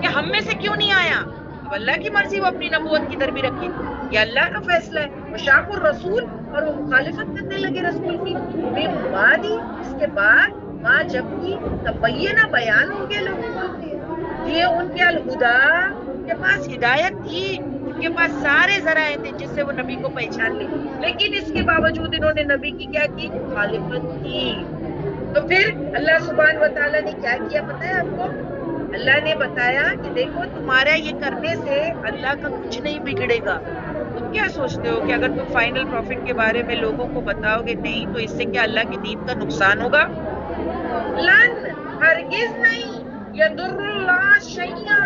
S6: کہ ہم میں سے کیوں نہیں آیا؟ اب اللہ کی مرضی، وہ اپنی نبوت کی در بھی رکھے، یہ اللہ کا فیصلہ ہے، وشاق الرسول، اور وہ مخالفت کرنے لگے رسول کی۔ من بعد، اس کے بعد ماں جب کی تبینہ بیان ہو گیا لوگوں کو، یہ ان کے الہدا، ان کے پاس ہدایت تھی، ان کے پاس سارے ذرائع تھے جس سے وہ نبی کو پہچان لے، لیکن اس کے باوجود انہوں نے نبی کی کیا کی؟ مخالفت کی۔ تو پھر اللہ سبحانہ و تعالیٰ نے کیا کیا پتہ ہے آپ کو؟ اللہ نے بتایا کہ دیکھو تمہارا یہ کرنے سے اللہ کا کچھ نہیں بگڑے گا. تم کیا سوچتے ہو کہ اگر تم فائنل پروفٹ کے بارے میں لوگوں کو بتاؤ گے نہیں تو اس سے کیا اللہ کے دین کا نقصان ہوگا؟ لن ہرگز نہیں. یضر اللہ شیئا،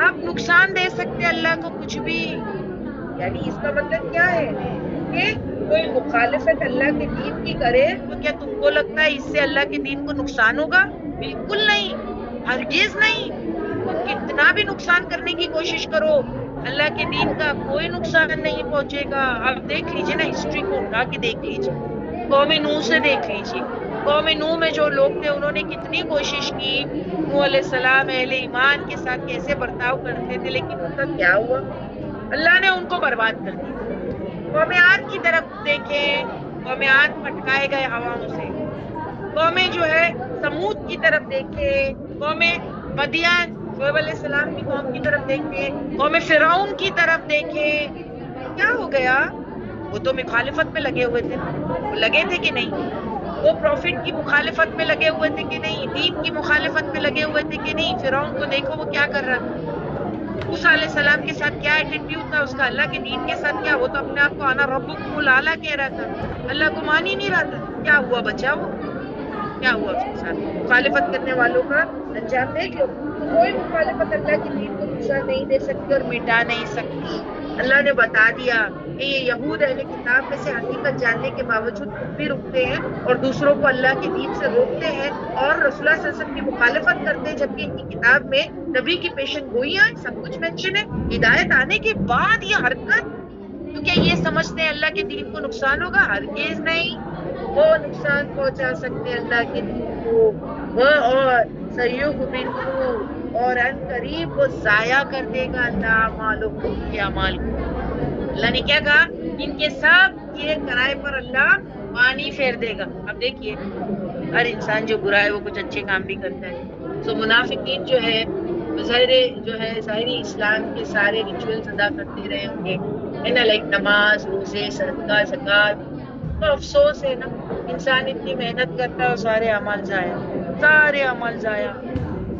S6: آپ نقصان دے سکتے اللہ کو کچھ بھی. یعنی اس کا مطلب کیا ہے کہ کوئی مخالفت اللہ کے دین کی کرے تو کیا تم کو لگتا ہے اس سے اللہ کے دین کو نقصان ہوگا؟ بالکل نہیں، ہرگز نہیں. تم کتنا بھی نقصان کرنے کی کوشش کرو اللہ کے دین کا کوئی نقصان نہیں پہنچے گا. آپ دیکھ لیجئے نا، ہسٹری کو اٹھا کے دیکھ لیجئے، قوم نوح سے دیکھ لیجئے. قوم نوح میں جو لوگ تھے انہوں نے کتنی کوشش کی، نوح علیہ السلام اہل ایمان کے ساتھ کیسے برتاؤ کرتے تھے، لیکن ان کا کیا ہوا؟ اللہ نے ان کو برباد کر دیا. قوم عاد کی طرف دیکھیں، قوم عاد پھٹکائے گئے ہواؤں سے. قوم جو ہے سمود کی طرف دیکھیں، قوم مدین شعیب علیہ السلام کی قوم کی طرف دیکھیں، قوم فرعون کی طرف دیکھیں. کیا ہو گیا؟ وہ تو مخالفت میں لگے ہوئے تھے، وہ لگے تھے کہ نہیں؟ وہ پروفٹ کی مخالفت میں لگے ہوئے تھے کہ نہیں؟ دین کی مخالفت میں لگے ہوئے تھے کہ نہیں؟ فرعون کو دیکھو وہ کیا کر رہا تھا. موسیٰ علیہ السلام کے ساتھ کیا ایٹیٹیوڈ تھا اس کا، اللہ کے دین کے ساتھ کیا؟ وہ تو اپنے آپ کو انا ربکم الاعلی کہہ رہا تھا، اللہ کو مان ہی نہیں رہا تھا. کیا ہوا بچا؟ وہ کیا ہوا اس کے ساتھ؟ مخالفت کرنے والوں کا انجام دیکھ لو. کوئی مخالفت اللہ کے دین کو نقصان نہیں دے سکتی اور مٹا نہیں سکتی. اللہ نے بتا دیا کہ یہ یہود اہل کتاب میں سے حقیقت جاننے کے باوجود خود بھی رکتے ہیں اور دوسروں کو اللہ کے دین سے روکتے ہیں اور رسول اللہ صلی اللہ علیہ وسلم کی مخالفت کرتے ہیں، جبکہ ان کی کتاب میں نبی کی پیشن گوئیاں سب کچھ مینشن ہے. ہدایت آنے کے بعد یہ حرکت، تو کیا یہ سمجھتے ہیں اللہ کے دین کو نقصان ہوگا؟ ہرگز نہیں. وہ نقصان پہنچا سکتے ہیں اللہ کے دین کو، وہ اور سیغبنہ، اور ان قریب وہ ضائع کر دے گا اللہ اعمالکم کے اعمال کو. اللہ نے کیا کہا؟ ان کے سب کیے کرائے پر اللہ پانی پھیر دے گا. اب دیکھیے ہر انسان جو برا ہے وہ کچھ اچھے کام بھی کرتا ہے. تو منافقین جو ہے ظاہری اسلام کے سارے ریچولز ادا کرتے رہے ہوں گے، ہے نا، لائک نماز، روزے، صدقہ، زکوٰۃ. تو افسوس ہے نا، انسان اتنی محنت کرتا ہے اور سارے اعمال ضائع.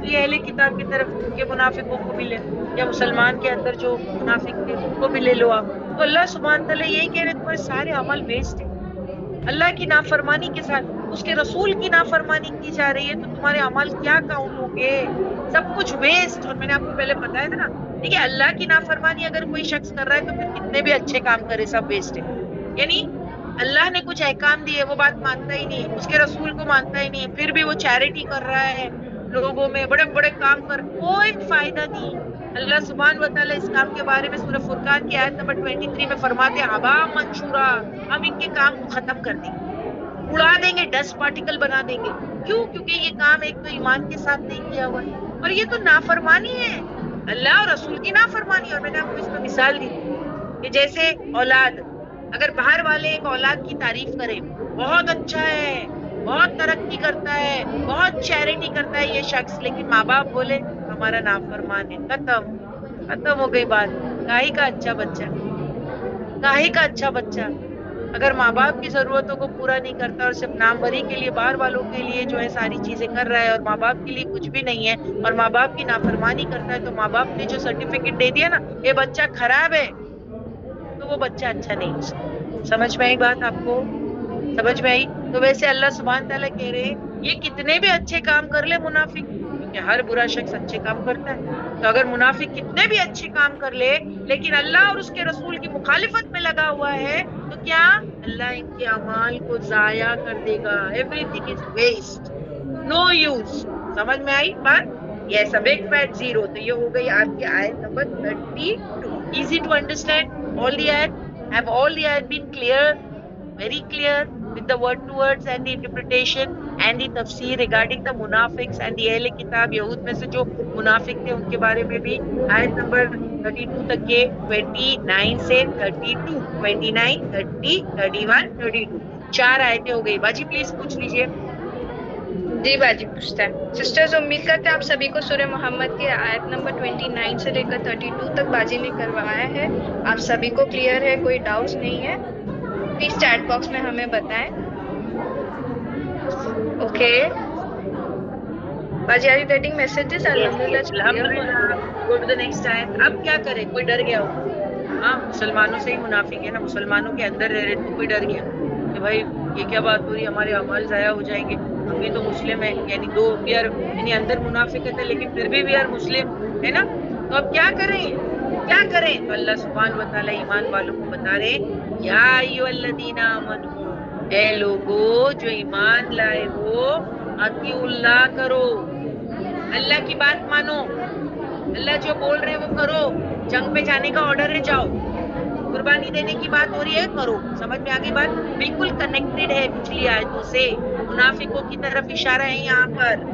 S6: یہ اہل کتاب کی طرف کے منافقوں کو بھی لے، یا مسلمان کے اندر جو منافق تھے ان کو بھی لے لو آپ. تو اللہ سبحانہ تعالیٰ یہی کہہ رہے تمہارے سارے عمل ویسٹ ہیں. اللہ کی نافرمانی کے ساتھ اس کے رسول کی نافرمانی کی جا رہی ہے تو تمہارے عمل کیا کاؤنٹ ہوں گے؟ سب کچھ ویسٹ. اور میں نے آپ کو پہلے بتایا تھا نا، ٹھیک ہے، اللہ کی نافرمانی اگر کوئی شخص کر رہا ہے تو پھر کتنے بھی اچھے کام کرے سب ویسٹ ہے. یعنی اللہ نے کچھ احکام دیے وہ بات مانتا ہی نہیں، اس کے رسول کو مانتا ہی نہیں، پھر بھی وہ چیریٹی کر رہا ہے، لوگوں میں بڑے بڑے کام کر، کوئی فائدہ نہیں. اللہ سبحانہ و تعالیٰ اس کام کے بارے میں سورہ فرقان کی آیت نمبر 23 میں فرماتے ہیں ہبا منشورا، ہم ان کے کام کو ختم کر دیں گے، اڑا دیں گے، ڈسٹ پارٹیکل بنا دیں گے. کیوں؟ کیونکہ یہ کام ایک تو ایمان کے ساتھ نہیں کیا ہوا ہے اور یہ تو نافرمانی ہے، اللہ اور رسول کی نافرمانی. اور میں نے آپ کو اس میں مثال دی کہ جیسے اولاد، اگر باہر والے ایک اولاد کی تعریف کریں، بہت اچھا ہے، بہت ترقی کرتا ہے، بہت چیریٹی کرتا ہے یہ شخص، لیکن ماں باپ بولے ہمارا نافرمان ہے، ختم ہو گئی بات. کاہی کا اچھا بچہ، کاہی کا اچھا بچہ اگر ماں باپ کی ضرورتوں کو پورا نہیں کرتا اور صرف نام بری کے لیے باہر والوں کے لیے جو ہے ساری چیزیں کر رہا ہے اور ماں باپ کے لیے کچھ بھی نہیں ہے اور ماں باپ کی نافرمانی کرتا ہے، تو ماں باپ نے جو سرٹیفکیٹ دے دیا نا یہ بچہ خراب ہے، تو وہ بچہ اچھا نہیں ہو سکتا. سمجھ میں آئی بات آپ کو؟ سمجھ میں آئی؟ تو ویسے اللہ سبحانہ تعالیٰ کہہ رہے ہیں یہ کتنے بھی اچھے کام کر لے منافق، کیونکہ ہر برا شخص اچھے کام کرتا ہے، تو اگر منافق کتنے بھی اچھے کام کر لے لیکن اللہ اور اس کے رسول کی مخالفت میں لگا ہوا ہے تو کیا اللہ ان کے اعمال کو ضائع کر دے گا. Everything is waste, no use. سمجھ میں آئی بات؟ Yes, big fat zero. تو یہ ہو گئی آپ کی آیت نمبر 32. Easy to understand. all the ayat been clear, very clear with the word to words and the interpretation and the tafsir regarding the munafiqs and the ahl kitab یہود میں سے جو منافق تھے ان کے بارے میں بھی آیت نمبر 32 تک کے 29 سے 32 29 30 31 32 4 آیتیں ہو گئی. باجی پلیز پوچھ لیجئے.
S3: جی باجی پوچھتا ہے. سسٹرز امید کرتے ہیں آپ سبھی کو سورہ محمد کے آیت نمبر 29 سے لے کر 32 تک باجی نے کروایا ہے. آپ سبھی کو کلیئر ہے، کوئی ڈاؤٹس نہیں ہے؟ پلیز چیٹ باکس میں ہمیں بتائیں. Okay. Baji, are you getting messages? Alhamdulillah.
S6: Alhamdulillah. Go to the next time. اب کیا کرے؟ کوئی ڈر گیا ہو؟ ہاں مسلمانوں سے ہی منافق ہے نا، مسلمانوں کے اندر رہ رہے تو کوئی ڈر گیا کہ بھائی یہ کیا بات ہو رہی ہے، ہمارے اعمال ضائع ہو جائیں گے، ہم بھی تو مسلم ہیں، یعنی دو بیار یعنی اندر منافقت ہے لیکن پھر بھی بیار مسلم ہے نا. تو اب کیا کریں؟ کیا کریں؟ تو اللہ سبحانہ و تعالیٰ ایمان والوں کو بتا رہے یا ایھا الذین آمنو، اے لوگو جو ایمان لائے ہو، اطیعوا اللہ کرو، اللہ کی بات مانو، اللہ جو بول رہے ہیں وہ کرو، جنگ پہ جانے کا آرڈر ہے جاؤ، قربانی دینے کی بات ہو رہی ہے کرو. سمجھ میں آگئی بات؟ بالکل کنیکٹڈ ہے پچھلی آیتوں سے، منافقوں کی طرف اشارہ ہے یہاں پر.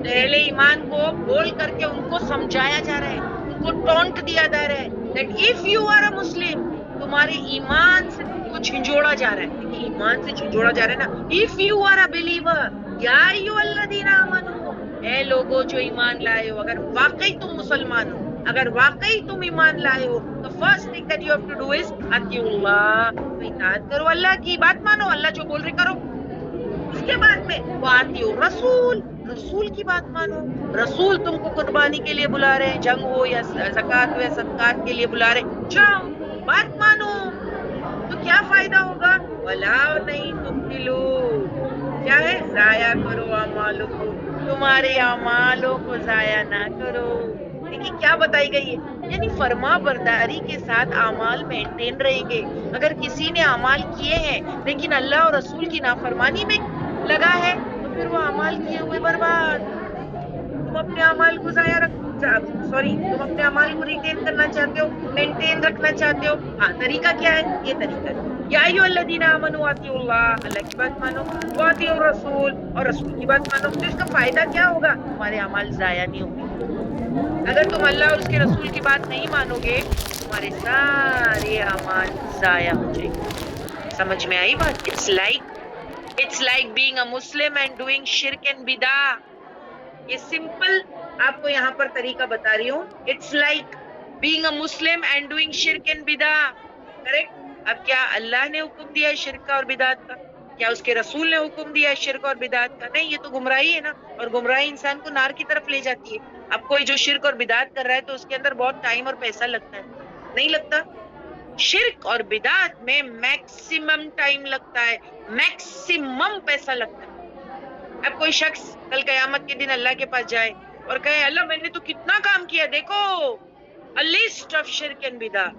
S6: اہل ایمان کو بول کر کے ان کو سمجھایا جا رہا ہے، ان کو ٹونٹ دیا جا رہا ہے that if you are a Muslim، تمہارے ایمان سے تم کو جھنجھوڑا جا رہا ہے، کیونکہ ایمان سے جھنجھوڑا جا رہا ہے نا. if you are a believer یا ایھا الذین آمنو، اے لوگو جو ایمان لائے ہو، اگر واقعی تم مسلمان ہو، اگر واقعی تم ایمان لائے ہو تو first thing that you have to do is اطیعوا اللہ، تو اطاعت کرو، اللہ کی بات مانو، اللہ جو بول رہے کرو. اس کے بعد میں واطیعوا الرسول، رسول کی بات مانو، رسول تم کو قربانی کے لیے بلا رہے ہیں، جنگ ہو یا زکوٰۃ ہو یا صدقات کے لیے بلا رہے ہیں، جاؤ بات مانو. تو کیا فائدہ ہوگا؟ ولا نہیں تبطلوا، کیا ہے؟ ضائع کرو اعمالوں کو، تمہارے اعمالوں کو ضائع نہ کرو. دیکھیے کیا بتائی گئی ہے، یعنی فرما برداری کے ساتھ اعمال مینٹین رہیں گے. اگر کسی نے اعمال کیے ہیں لیکن اللہ اور رسول کی نافرمانی میں لگا ہے تو پھر وہ اعمال کیے ہوئے برباد. تم اپنے اعمال کو ضائع تم اپنے اعمال کو ریٹین کرنا چاہتے ہو، مینٹین رکھنا چاہتے ہو. ہاں طریقہ کیا ہے؟ یہ طریقہ ہے یا ایھا الذین آمنوا اطیعوا اللہ، اللہ کی بات مانو، واطیعوا الرسول، اور رسول کی بات مانو. تو اس کا فائدہ کیا ہوگا؟ تمہارے اعمال ضائع نہیں ہوں گے. اگر تم اللہ اور اس کے رسول کی بات نہیں مانو گے تمہارے سارے اعمال ضائع ہو جائیں گے. سمجھ میں آئی بات؟ It's like being a Muslim and doing shirk and bid'ah. یہ سمپل آپ کو یہاں پر طریقہ بتا رہی ہوں. It's like being a Muslim and doing shirk and bid'ah. Correct? اب کیا اللہ نے حکم دیا ہے شرک کا اور بدعت کا؟ کیا اس کے رسول نے حکم دیا ہے شرک اور بدعت کا؟ نہیں، یہ تو گمراہی ہے نا، اور گمراہی انسان کو نار کی طرف لے جاتی ہے. اب کوئی جو شرک اور بدعت کر رہا ہے تو اس کے اندر بہت ٹائم اور پیسہ لگتا ہے، نہیں لگتا؟ شرک اور بدعت میں میکسیمم ٹائم لگتا ہے، میکسیمم پیسہ لگتا ہے. اب کوئی شخص کل قیامت کے دن اللہ کے پاس جائے اور کہے اللہ میں نے تو کتنا کام کیا، دیکھو a list of shirk and bid'ah،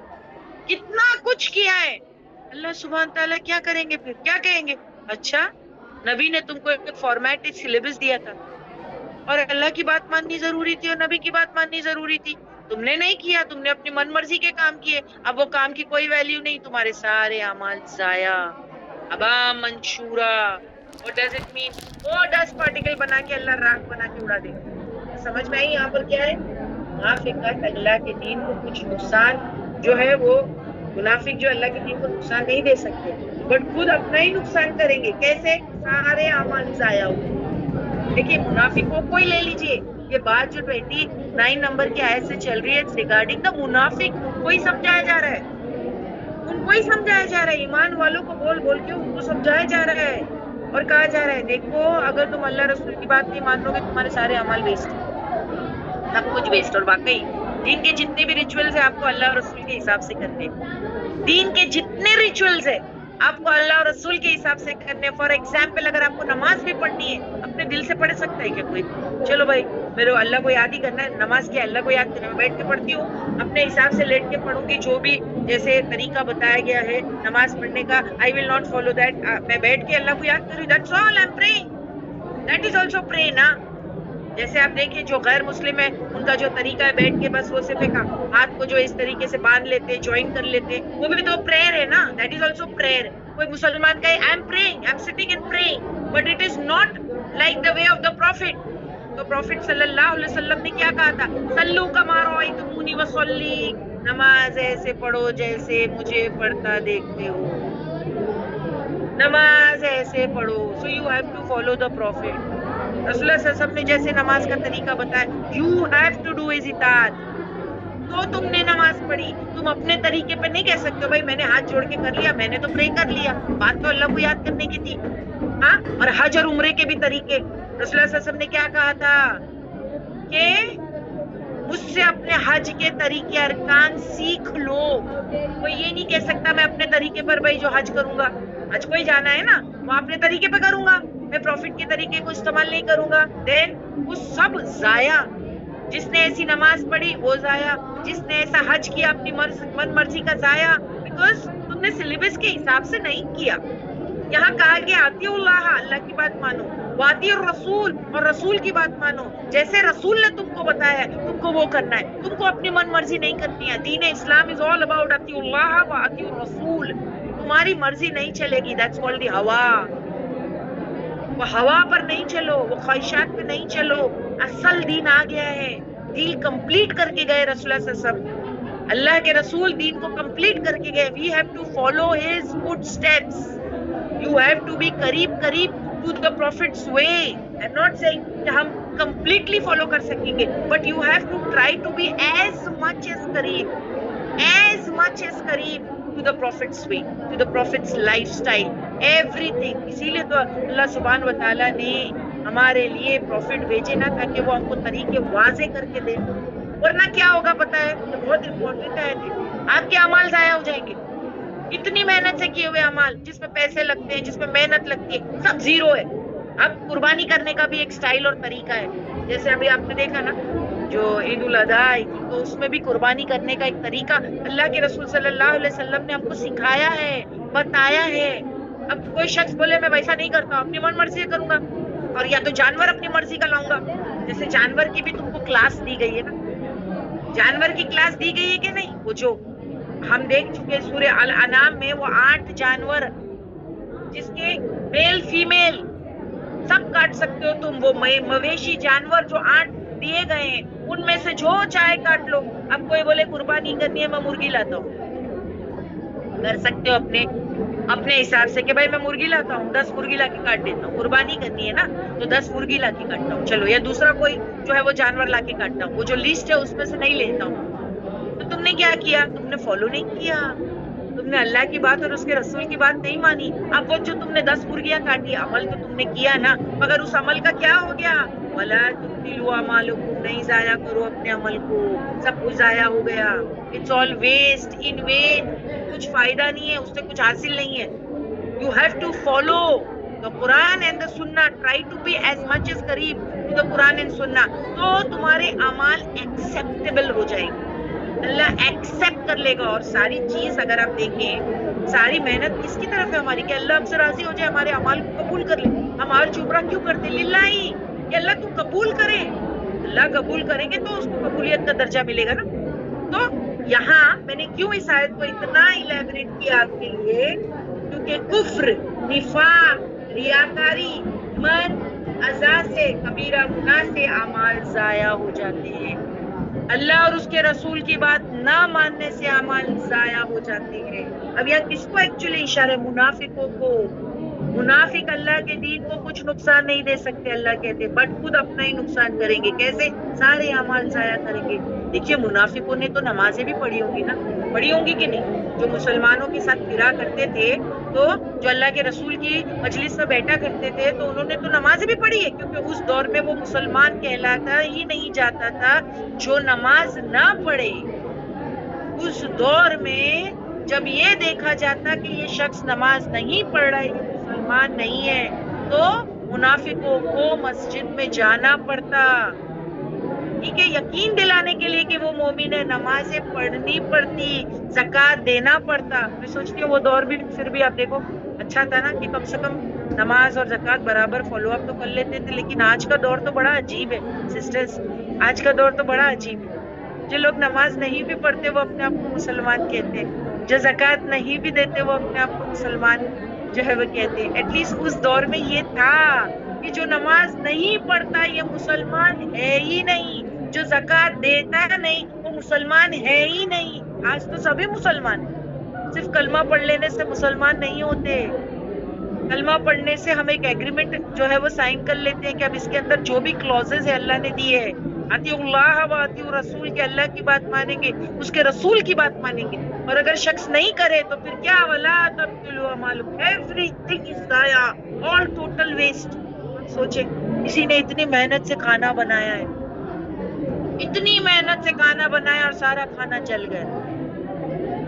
S6: کتنا کچھ کیا ہے. اللہ سبحانہ تعالیٰ کیا کریں گے پھر؟ کیا کہیں گے؟ اچھا نبی نے تم کو ایک فارمیٹ سلیبس دیا تھا اور اللہ کی بات ماننی ضروری تھی اور نبی کی بات ماننی ضروری تھی، تم نے نہیں کیا، تم نے اپنی من مرضی کے کام کیے، اب وہ کام کی کوئی ویلیو نہیں، تمہارے سارے اعمال ضائع، ابا منشورا. What does it mean؟ وہ ڈسٹ پارٹیکل بنا کے اللہ راکھ بنا کے اڑا دے. سمجھ میں آئی یہاں پر کیا ہے؟ منافقت اللہ کے دین کو کچھ نقصان جو ہے وہ منافق جو اللہ کے دین کو نقصان نہیں دے سکتے بٹ خود اپنا ہی نقصان کریں گے. کیسے؟ سارے اعمال ضائع ہو. دیکھیے منافقوں کو ہی لے لیجئے، یہ بات جو 29 نمبر کی آیت سے چل رہی ہے ریگارڈنگ دا منافق، کو ہی سمجھایا جا رہا ہے، ان کو ہی سمجھایا جا رہا ہے. ایمان والوں کو بول بول کے ان کو سمجھایا جا رہا ہے اور کہا جا رہا ہے دیکھو اگر تم اللہ رسول کی بات نہیں مان لو گے تمہارے سارے اعمال ویسٹ، سب کچھ ویسٹ. اور واقعی دین کے جتنے بھی ریچولز ہیں آپ کو اللہ اور رسول کے حساب سے کرنے، دین کے جتنے ریچولز ہیں آپ کو اللہ اور رسول کے حساب سے کرنے. فار ایگزامپل اگر آپ کو نماز بھی پڑھنی ہے اپنے دل سے پڑھ سکتا ہے کیا کوئی؟ چلو بھائی میرے اللہ کو یاد ہی کرنا ہے، نماز کیا اللہ کو یاد کرنا ہے، میں بیٹھ کے پڑھتی ہوں اپنے حساب سے لیٹ کے پڑھوں گی، جو بھی جیسے طریقہ بتایا گیا ہے نماز پڑھنے کا I will not follow that. میں بیٹھ کے اللہ کو یاد کروں، that's all I'm praying. That is also pray نا. جیسے آپ دیکھیں جو غیر مسلم ہے ان کا جو طریقہ ہے بیٹھ کے بس وہ صرف ایک ہاتھ کو جو اس طریقے سے باندھ لیتے جوائن کر لیتے، وہ بھی تو پریئر ہے نا، دیٹ از آلسو پریئر. کوئی مسلمان کہے I am praying, I am sitting and praying, but it is not like the way of the prophet. تو پروفٹ صلی اللہ علیہ وسلم نے کیا کہا تھا؟ صلو کما رأیتمونی وصلی، نماز ایسے پڑھو جیسے مجھے پڑھتا دیکھتے ہو، نماز ایسے پڑھو. So you have to follow the prophet. رسول اللہ صلی اللہ علیہ وسلم نے جیسے نماز کا طریقہ بتایا you have to do is اطاعت. تو تم نے نماز پڑھی، تم اپنے طریقے پہ نہیں کہہ سکتے بھائی میں نے ہاتھ جوڑ کے کر لیا، میں نے تو پرے کر لیا، بات تو اللہ کو یاد کرنے کی تھی. ہاں، اور حج اور عمرے کے بھی طریقے. رسول اللہ صلی اللہ علیہ وسلم نے کیا کہا تھا کہ مجھ سے اپنے حج کے طریقے ارکان سیکھ لو. کوئی یہ نہیں کہہ سکتا میں اپنے طریقے پر بھائی جو حج کروں گا، حج کو ہی جانا ہے نا، وہ اپنے طریقے پہ کروں گا، میں پروفٹ کے طریقے کو استعمال نہیں کروں گا. دین وہ سب ضائع. جس نے ایسی نماز پڑھی وہ ضائع، جس نے ایسا حج کیا اپنی من مرضی کا ضائع، بیکاز تم نے سلیبس کے حساب سے نہیں کیا. یہاں کہا کہ آتی اللہ، اللہ کی بات مانو، واتی الرسول، اور رسول کی بات مانو. جیسے رسول نے تم کو بتایا ہے تم کو وہ کرنا ہے، تم کو اپنی من مرضی نہیں کرنی ہے. دین اسلام از آل اباؤٹ اتی اللہ واتی الرسول. تمہاری مرضی نہیں چلے گی، دیٹس کالڈ دی ہوا. وہ ہوا پر نہیں چلو، وہ خواہشات پہ نہیں چلو. اصل دین آ گیا ہے، دین کمپلیٹ کر کے گئے رسول اللہ صلی اللہ علیہ وسلم. اللہ کے رسول دین کو کمپلیٹ کر کے گئے. We have to follow his footsteps. You have to be قریب to the prophet's way. I'm not saying کہ ہم completely follow کر سکیں گے, but you have to try to be as much as قریب to the prophet's way, to the prophet's lifestyle, everything. اسی لیے تو اللہ سبحانہ و تعالیٰ نے ہمارے لیے پروفٹ بھیجے نا تاکہ وہ ہم کو طریقے واضح کر کے دے. ورنہ کیا ہوگا پتا ہے, یہ بہت امپورٹنٹ ہے, آپ کے اعمال ضائع ہو جائیں گے. اتنی محنت سے کیے ہوئے اعمال جس میں پیسے لگتے ہیں, جس میں محنت لگتی ہے, سب زیرو ہے. اب قربانی کرنے کا بھی ایک سٹائل اور طریقہ ہے. جیسے ابھی آپ نے دیکھا نا جو عید الاضحیٰ آئی تھی, تو اس میں بھی قربانی کرنے کا ایک طریقہ اللہ کے رسول صلی اللہ علیہ وسلم نے ہم کو سکھایا ہے, بتایا ہے. اب کوئی شخص بولے میں ویسا نہیں کرتا, اپنی من مرضی سے کروں گا, اور یا تو جانور اپنی مرضی کا لاؤں گا. جیسے جانور کی بھی تم کو کلاس دی گئی ہے نا, جانور کی کلاس دی گئی ہے کہ نہیں. وہ جو ہم دیکھ چکے سورہ الانعام میں, وہ 8 جانور جس کے میل فیمیل سب کاٹ سکتے ہو تم. وہ مویشی جانور جو 8 دیے گئے ہیں, ان میں سے جو چاہے کاٹ لو. اب کوئی بولے قربانی کرنی ہے, میں مرغی لاتا ہوں, کر سکتے ہو اپنے حساب سے کہ بھائی میں مرغی لاتا ہوں, 10 مرغی لا کے کاٹ دیتا ہوں. قربانی کرنی ہے نا تو 10 مرغی لا کے کاٹتا ہوں, چلو. یا دوسرا کوئی جو ہے وہ جانور لا کے کاٹتا ہوں, وہ جو لسٹ ہے اس میں سے نہیں لیتا ہوں. تو تم نے کیا کیا, تم نے فالو نہیں کیا, تم نے اللہ کی بات اور اس کے رسول کی بات نہیں مانی. اب وہ جو تم نے 10 مرغیاں کاٹی, عمل تو تم نے کیا نا, مگر اس عمل کا کیا ہو گیا, وَلَا تُبْطِلُوا أَعْمَالَكُمْ, نہیں ضائع کرو اپنے عمل کو, سب کچھ ضائع ہو گیا. It's all waste in vain, کچھ فائدہ نہیں ہے, اس سے کچھ حاصل نہیں ہے. You have to follow the Quran and the Sunnah. Try to be as much as قریب to the Quran and Sunnah. تو تمہارے اعمال acceptable ہو جائیں گے, اللہ ایکسپٹ کر لے گا. اور ساری چیز اگر آپ دیکھیں, ساری محنت کس کی طرف ہے ہماری, کہ اللہ ہم سے راضی ہو جائے, ہمارے اعمال کو قبول کر لے. ہم آج چوبرا کیوں کرتے, للہ ہی, کہ اللہ تو قبول کرے. اللہ قبول کریں گے تو اس کو قبولیت کا درجہ ملے گا نا. تو یہاں میں نے کیوں اس آیت کو اتنا الیبریٹ کیا آپ کے لیے, کیونکہ کفر, نفاق, ریاکاری, من ازا سے, کبیرہ گناہ سے اعمال ضائع ہو جاتے ہیں. اللہ اور اس کے رسول کی بات نہ ماننے سے اعمال ضائع ہو جاتے ہیں. اب یہاں کس کو ایکچولی اشارہ, منافقوں کو. منافق اللہ کے دین کو کچھ نقصان نہیں دے سکتے, اللہ کہتے, بٹ خود اپنا ہی نقصان کریں گے. کیسے, سارے اعمال ضائع کریں گے. دیکھیے منافقوں نے تو نمازیں بھی پڑھی ہوں گی نا, پڑھی ہوں گی کہ نہیں. جو مسلمانوں کے ساتھ پھرا کرتے تھے, تو جو اللہ کے رسول کی مجلس میں بیٹھا کرتے تھے, تو انہوں نے تو نمازیں بھی پڑھی ہے, کیونکہ اس دور میں وہ مسلمان کہلاتا ہی نہیں جاتا تھا جو نماز نہ پڑھے. اس دور میں جب یہ دیکھا جاتا کہ یہ شخص نماز نہیں پڑھ رہا ہے, یہ مسلمان نہیں ہے, تو منافقوں کو مسجد میں جانا پڑتا. ٹھیک ہے, یقین دلانے کے لیے کہ وہ مومن ہے, نمازیں پڑھنی پڑتی, زکوٰۃ دینا پڑتا. میں سوچتی ہوں وہ دور بھی پھر بھی آپ دیکھو اچھا تھا نا, کہ کم سے کم نماز اور زکوٰۃ برابر فالو اپ تو کر لیتے تھے. لیکن آج کا دور تو بڑا عجیب ہے سسٹرز, آج کا دور تو بڑا عجیب ہے. جو لوگ نماز نہیں بھی پڑھتے وہ اپنے آپ کو مسلمان کہتے ہیں, جو زکوٰۃ نہیں بھی دیتے وہ اپنے آپ کو مسلمان جو ہے وہ کہتے ہیں. ایٹ لیسٹ اس دور میں یہ تھا کہ جو نماز نہیں پڑھتا یہ مسلمان ہے ہی نہیں, جو زکوٰۃ دیتا نہیں وہ مسلمان ہے ہی نہیں. آج تو سبھی مسلمان ہیں, صرف کلمہ پڑھ لینے سے مسلمان نہیں ہوتے. کلمہ پڑھنے سے ہم ایک ایگریمنٹ جو ہے وہ سائن کر لیتے ہیں کہ اب اس کے اندر جو بھی کلوزز ہے اللہ نے دیے ہے، اطیعوا اللہ و اطیعوا الرسول، کہ اللہ کی بات مانیں گے، اس کے رسول کی بات مانیں گے. اور اگر شخص نہیں کرے تو پھر کیا؟ ولا تبطلوا اعمالکم، ایوری تھنگ از ضائع، آل ٹوٹل ویسٹ. سوچیں کسی نے اتنی محنت سے کھانا بنایا ہے، اتنی محنت سے کھانا بنایا اور سارا کھانا جل گیا،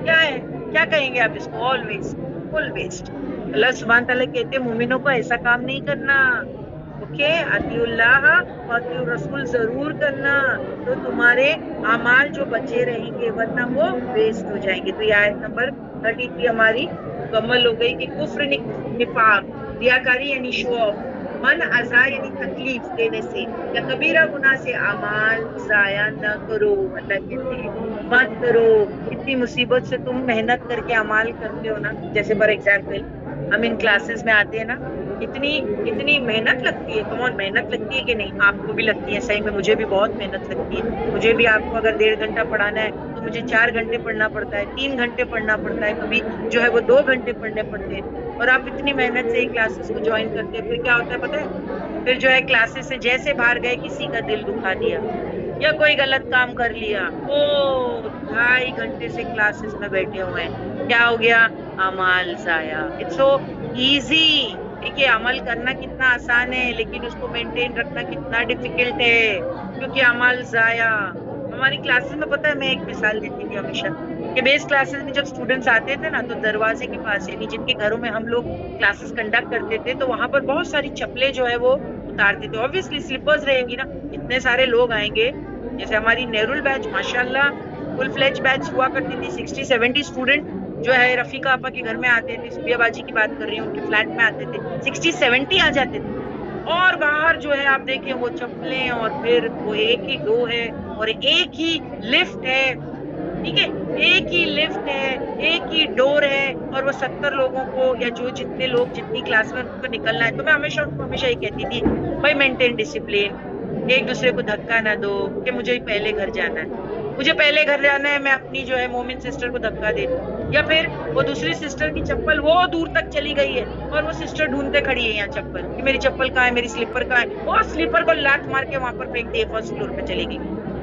S6: کیا ہے؟ کیا کہیں گے آپ اس کو؟ آل ویسٹ، فل ویسٹ. اللہ سبحانہ تعالیٰ کہتے ہیں مومنوں کو ایسا کام نہیں کرنا. اوکے، اطیعوا اللہ و اطیعوا الرسول ضرور کرنا، تو تمہارے اعمال جو بچے رہیں گے، ورنہ وہ ویسٹ ہو جائیں گے. تو یہ آیت نمبر 33 ہماری مکمل ہو گئی کہ کفر، نفاق، ریاکاری یعنی شو آف، من ازا یعنی تکلیف دینے سے یا کبیرہ گناہ سے اعمال ضائع نہ کرو. اللہ کہتے ہیں مت کرو. اتنی مصیبت سے تم محنت کر کے اعمال کرتے ہو نا، جیسے فار ایگزامپل ہم ان کلاسز میں آتے ہیں نا، اتنی محنت لگتی ہے. کمون محنت لگتی ہے کہ نہیں؟ آپ کو بھی لگتی ہے، صحیح میں مجھے بھی بہت محنت لگتی ہے. مجھے بھی آپ کو اگر 1.5 گھنٹہ پڑھانا ہے تو مجھے 4 گھنٹے پڑھنا پڑتا ہے، 3 گھنٹے پڑھنا پڑتا ہے، کبھی جو ہے وہ 2 گھنٹے پڑھنے پڑتے ہیں. اور آپ اتنی محنت سے کلاسز کو جوائن کرتے ہیں، پھر کیا ہوتا ہے پتہ ہے؟ پھر جو ہے کلاسز سے جیسے باہر گئے کسی کا دل دکھا دیا یا کوئی غلط کام کر لیا، 2.5 گھنٹے سے کلاسز میں بیٹھے ہوئے ہیں، کیا ہو گیا؟ اعمال ضائع. It's so easy. دیکھیے عمل کرنا کتنا آسان ہے، لیکن اس کو مینٹین رکھنا کتنا ڈیفیکلٹ ہے، کیونکہ اعمال ضائع. ہماری کلاسز میں پتہ ہے، میں ایک مثال دیتی تھی ہمیشہ کہ بیس کلاسز میں جب اسٹوڈنٹس آتے تھے نا، تو دروازے کے پاس یعنی جن کے گھروں میں ہم لوگ کلاسز کنڈکٹ کرتے تھے، تو وہاں پر بہت ساری چپلیں جو ہے وہ اتارتے تھے. آبویسلی سلیپرز رہیں گی نا، اتنے سارے لوگ آئیں گے. جیسے ہماری نیرول بیچ ماشاءاللہ فل فلیج بیچ ہوا کرتی تھی، 60-70 اسٹوڈنٹ جو ہے رفیقہ آپا کے گھر میں آتے تھے. صبیہ باجی کی بات کر رہی ہوں، ان کے فلیٹ میں آتے تھے، 60-70 آ جاتے تھے. اور باہر جو ہے آپ دیکھیں وہ چپلیں، اور پھر وہ ایک ہی ڈور ہے اور ایک ہی لفٹ ہے. ٹھیک ہے، ایک ہی لفٹ ہے، ایک ہی ڈور ہے، اور وہ 70 لوگوں کو یا جو جتنے لوگ جتنی کلاس میں ان کو نکلنا ہے. تو میں ہمیشہ یہ کہتی تھی بھائی مینٹین ڈسپلین، ایک دوسرے کو دھکا نہ دو کہ مجھے پہلے گھر جانا ہے، مجھے پہلے گھر جانا ہے، میں اپنی جو ہے مومن سسٹر کو دھکا دے دوں. یا پھر وہ دوسری سسٹر کی چپل وہ دور تک چلی گئی ہے اور وہ سسٹر ڈھونڈتے کھڑی ہے یہاں چپل کہ میری چپل کہاں ہے، میری سلیپر کہاں ہے. وہ سلیپر کو لات مار کے وہاں پر پھینک دی، فرسٹ فلور پہ چلی گئی.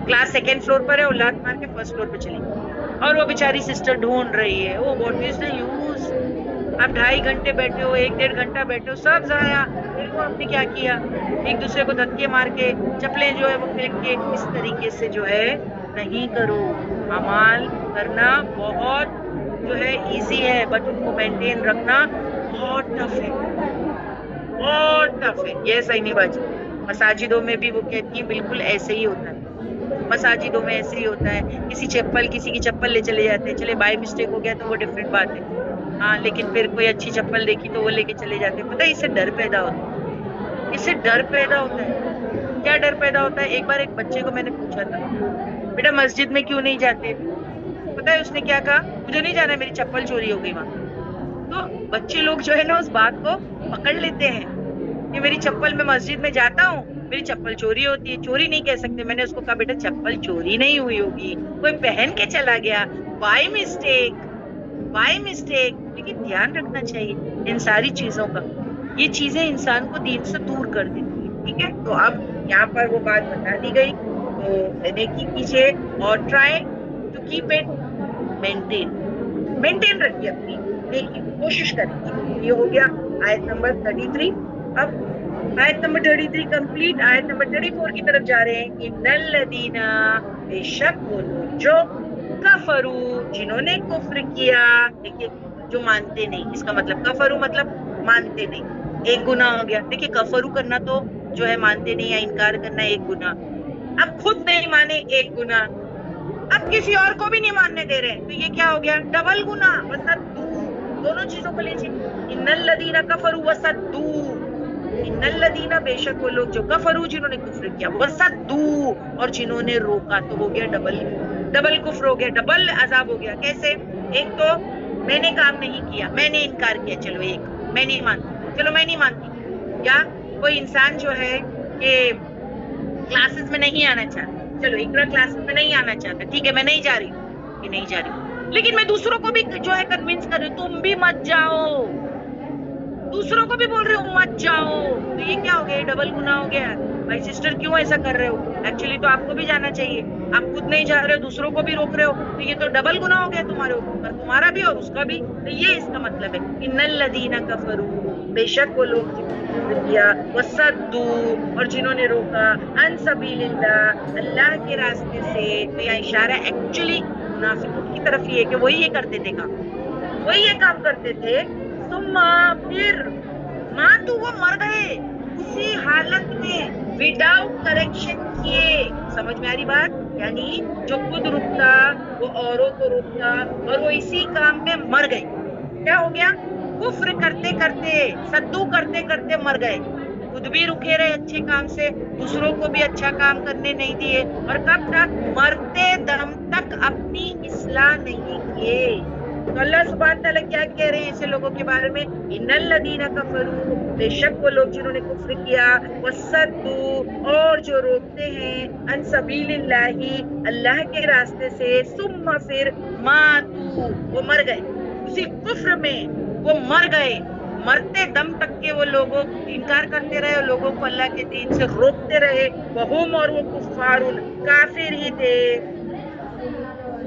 S6: کلاس 2nd فلور پر ہے، وہ لات مار کے فرسٹ فلور پہ چلی گئی، اور وہ بیچاری سسٹر ڈھونڈ رہی ہے. وہ واٹ از دا یوز؟ آپ 2.5 گھنٹے بیٹھے ہو، 1-1.5 گھنٹہ بیٹھے ہو، سب ضائع. پھر وہ آپ نے کیا کیا؟ ایک دوسرے کو دھکے مار کے چپلیں جو ہے وہ پھینک کے. اس طریقے سے جو ہے نہیں کرو. اعمال کرنا بہت جو ہے ایزی ہے، بٹ ان کو مینٹین رکھنا بہت ٹف ہے، بہت ٹف ہے. یہ صحیح نہیں باجی. مساجدوں میں بھی وہ کہتی ہیں بالکل ایسے ہی ہوتا ہے، مساجدوں میں ایسے ہی ہوتا ہے. کسی کی چپل لے چلے جاتے ہیں، چلے بائی مسٹیک ہو گیا تو وہ ڈفرینٹ بات ہے، ہاں، لیکن پھر کوئی اچھی چپل دیکھی تو وہ لے کے چلے جاتے ہیں. پتہ ہے اس سے ڈر پیدا ہوتا ہے، اس سے ڈر پیدا ہوتا ہے. کیا ڈر پیدا ہوتا ہے؟ ایک بار ایک بچے کو میں نے پوچھا تھا، بیٹا مسجد میں کیوں نہیں جاتے؟ پتہ ہے اس نے کیا کہا؟ مجھے نہیں جانا، میری چپل چوری ہو گئی وہاں. تو بچے لوگ جو ہے نا اس بات کو پکڑ لیتے ہیں کہ میری چپل، میں مسجد میں جاتا ہوں، میری چپل چوری ہوتی ہے. چوری نہیں کہہ سکتے. میں نے اس کو کہا بیٹا چپل چوری نہیں ہوئی ہوگی، کوئی پہن کے چلا گیا، بائی مسٹیک. لیکن دھیان رکھنا چاہیے ان ساری چیزوں کا. یہ چیزیں انسان کو دین سے دور کر دیتی ہیں. ٹھیک ہے، تو اب یہاں پر وہ بات بتا دی گئی. تو نیکی کیجیے اور try to keep it maintain رکھیے اپنی نیکی، کوشش کریں. یہ ہو گیا آیت نمبر 33. اب آیت نمبر 33 کمپلیٹ. آیت نمبر 34 کی طرف جا رہے ہیں. ان الذین، بے شک وہ لوگ جو کفرو، جنہوں نے کفر کیا. دیکھیے جو مانتے نہیں، اس کا مطلب کفرو مطلب مانتے نہیں. ایک گناہ ہو گیا. دیکھیے کفرو کرنا تو جو ہے مانتے نہیں یا انکار کرنا ایک گناہ. اب خود نہیں مانے ایک گناہ، اب کسی اور کو بھی نہیں ماننے دے رہے، تو یہ کیا ہو گیا؟ ڈبل گناہ. وصدوا، دونوں چیزوں کو لیجیے. ان الذین کفروا وصدوا، ان الذین، بے شک وہ لوگ جو کفروا، جنہوں نے کفر کیا، وصدوا، اور جنہوں نے روکا. تو ہو گیا ڈبل کفر ہو گیا، ڈبل عذاب ہو گیا. کیسے؟ ایک تو میں نے کام نہیں کیا، میں نے انکار کیا، چلو ایک میں نہیں مانتی، چلو میں نہیں مانتی. یا کوئی انسان جو ہے کہ کلاسز میں نہیں آنا چاہتا، چلو اقرا کلاسز میں نہیں آنا چاہتا، ٹھیک ہے میں نہیں جا رہی ہوں، کہ نہیں جا رہی ہوں، لیکن میں دوسروں کو بھی جو ہے کنونس کر رہی ہوں تم بھی مت جاؤ، دوسروں کو بھی بول رہے ہو مت جاؤ, تو یہ کیا ہو گیا؟ ڈبل گناہ ہو گیا. بھائی سسٹر کیوں ایسا کر رہے ہو؟ ایکچولی تو آپ کو بھی جانا چاہیے, آپ خود نہیں جا رہے ہو, دوسروں کو بھی روک رہے ہو, تو یہ تو ڈبل گناہ ہو گیا تمہارے اوپر, تمہارا بھی اور اس کا بھی. تو یہ اس کا مطلب ہے ان الذین کفروا, بے شک وہ لوگ جنہوں نے کفر کیا, وصدوا, اور جنہوں نے روکا, عن سبیل اللہ, اللہ کے راستے سے. تو یہ اشارہ ایکچولی منافقوں کی طرف یہ ہے کہ وہی یہ کرتے تھے کام, وہی یہ کام کرتے تھے. ثم پھر ماتوا, وہ مر گئے اسی حالت میں وداؤٹ کریکشن کیے. سمجھ میں آ رہی بات؟ یعنی جو خود رکتا وہ اوروں کو روکتا, اور وہ اسی کام میں مر گئے. کیا ہو گیا؟ کفر کرتے کرتے, صدو کرتے کرتے مر گئے. خود بھی رکے رہے اچھے کام سے, دوسروں کو بھی اچھا کام کرنے نہیں دیے, اور کب تک؟ مرتے دم تک اپنی اصلاح نہیں کیے. تو اللہ سبحانہ تعالیٰ کیا کہہ رہے ہیں ایسے لوگوں کے بارے میں؟ ان الذین کفروا, بے شک وہ لوگ جنہوں نے کفر کیا, وصدوا, اور جو روکتے ہیں, عن سبیل اللہ, اللہ کے راستے سے, ثم پھر ماتوا, وہ مر گئے اسی کفر میں, وہ مر گئے مرتے دم تک کے وہ لوگوں انکار کرتے رہے, اور لوگوں کو اللہ کے دین سے روکتے رہے. وہم, اور وہ کفار, کافر ہی تھے,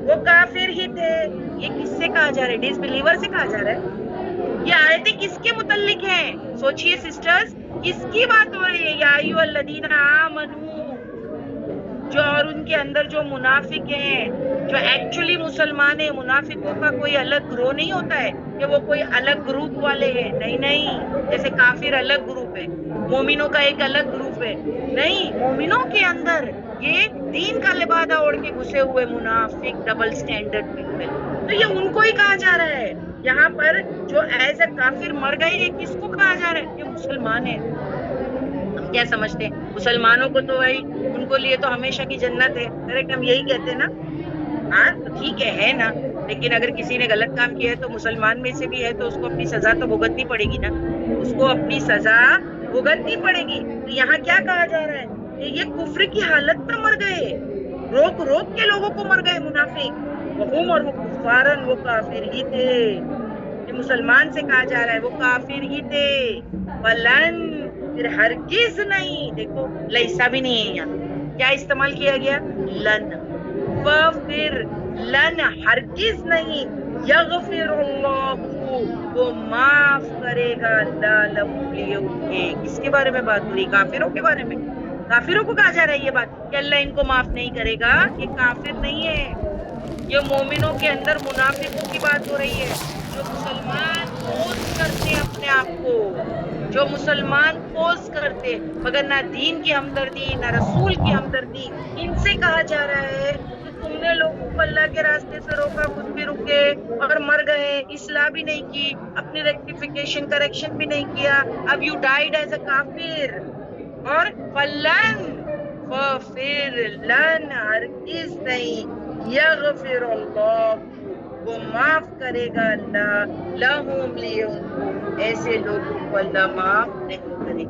S6: وہ کافر ہی تھے. یہ کس سے کہا جا رہا ہے؟ ڈس بلیور سے کہا جا رہا ہے. یہ آیتیں کس کے متعلق ہیں؟ سوچئے سسٹرز, کس کی بات ہو رہی ہے؟ یا ایھا الذین آمنو, جو اور ان کے اندر جو منافق ہیں, جو ایکچولی مسلمان ہیں. منافقوں کا کوئی الگ گروہ نہیں ہوتا ہے کہ وہ کوئی الگ گروپ والے ہیں, نہیں نہیں. جیسے کافر الگ گروپ ہے, مومنوں کا ایک الگ گروپ ہے, نہیں. مومنوں کے اندر یہ دین کا لبادہ اوڑھ کے گھسے ہوئے منافق, ڈبل سٹینڈرڈ پیپل. تو یہ ان کو ہی کہا جا رہا ہے یہاں پر جو ایز اے کافر مر گئے. یہ کس کو کہا جا رہا ہے؟ یہ مسلمان ہیں. ہم کیا سمجھتے ہیں مسلمانوں کو؟ تو بھائی ان کو لیے تو ہمیشہ کی جنت ہے, کریکٹ, ہم یہی کہتے ہیں نا. ہاں تو ٹھیک ہے نا, لیکن اگر کسی نے غلط کام کیا ہے تو مسلمان میں سے بھی ہے, تو اس کو اپنی سزا تو بھگتنی پڑے گی نا, اس کو اپنی سزا بھگتنی پڑے گی. تو یہاں کیا کہا جا رہا ہے کہ یہ کفر کی حالت میں مر گئے, روک روک کے لوگوں کو مر گئے منافق. وہم, اور وہ کفارن, وہ کافر ہی تھے. یہ مسلمان سے کہا جا رہا ہے وہ کافر ہی تھے. ولن, پھر ہرگز نہیں. دیکھو لیسا بھی نہیں ہے یہاں, کیا استعمال کیا گیا؟ لن. پھر لن, ہرگز نہیں. یغفر اللہ, وہ معاف کرے گا اللہ لہم, لیے ان کے. کس کے بارے میں بات ہو رہی؟ کافروں کے بارے میں. کافروں کو کہا جا رہا ہے یہ بات کہ اللہ ان کو معاف نہیں کرے گا. یہ کافر نہیں ہے, یہ مومنوں کے اندر منافقوں کی بات ہو رہی ہے, جو مسلمان پوز کرتے اپنے آپ کو, جو مسلمان پوز کرتے, مگر نہ دین کی ہمدردی نہ رسول کی ہمدردی. ان سے کہا جا رہا ہے کہ تم نے لوگوں کو اللہ کے راستے سے روکا, خود بھی رکے اور مر گئے, اصلاح بھی نہیں کی, اپنی ریکٹیفیکیشن کریکشن بھی نہیں کیا. اب یو ڈائیڈ ایز اے کافر. اور فلن, پھر لن, ہرگز نہیں. یغفر اللہ, وہ معاف کرے گا اللہ, لہم, لیے ان کو, ایسے لوگوں کو اللہ معاف نہیں کرے.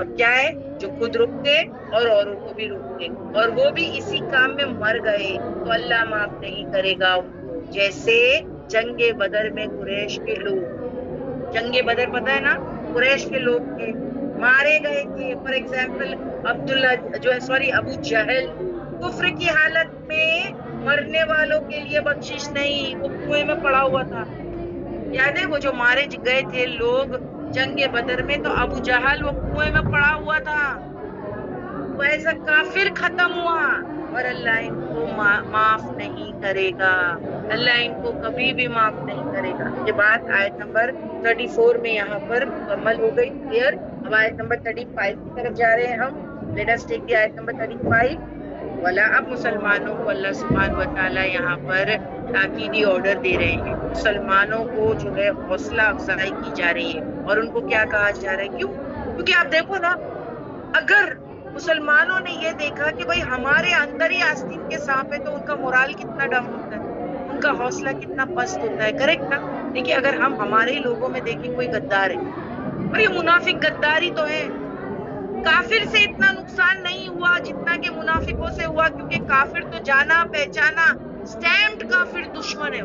S6: اب کیا ہے؟ جو خود رکتے اور اوروں کو بھی روکتے, اور وہ بھی اسی کام میں مر گئے, تو اللہ معاف نہیں کرے گا ان کو. جیسے جنگ بدر میں قریش کے لوگ, جنگ بدر پتہ ہے نا, قریش کے لوگ تھے, مارے گئے تھے. فار ایگزامپل عبداللہ جو ہے ابو جہل, کفر کی حالت میں مرنے والوں کے لیے بخشش نہیں, وہ کنویں میں پڑا ہوا تھا. یاد ہے وہ جو مارے گئے تھے لوگ جنگ بدر میں, تو ابو جہل وہ کنویں میں پڑا ہوا تھا, وہ ایسا کافر ختم ہوا, اور اللہ ان کو معاف نہیں کرے گا. اللہ ان کو کبھی بھی معاف نہیں کرے گا. یہ بات آیت نمبر 34 میں یہاں پر مکمل ہو گئی, کلیئر. اب آیت نمبر 35 کی طرف جا رہے ہیں ہم. لیٹ اس ٹیک دی آیت نمبر 35. والا, اب مسلمانوں کو اللہ سبحانہ و تعالیٰ یہاں پر تاکیدی آرڈر دے رہے ہیں. مسلمانوں کو جو ہے حوصلہ افزائی کی جا رہی ہے, اور ان کو کیا کہا جا رہا ہے؟ کیوں؟ کیونکہ آپ دیکھو نا, اگر مسلمانوں نے یہ دیکھا کہ بھائی ہمارے اندر ہی آستین کے سانپ ہے, تو ان کا مورال کتنا ڈاؤن ہوتا ہے, ان کا حوصلہ کتنا پست ہوتا ہے, کریکٹ نا. دیکھیے اگر ہم ہمارے ہی لوگوں میں دیکھیں کوئی غدار ہے, اور یہ منافق غداری تو ہے. کافر سے اتنا نقصان نہیں ہوا جتنا کہ منافقوں سے ہوا, کیونکہ کافر تو جانا پہچانا اسٹیمپڈ کافر دشمن ہے,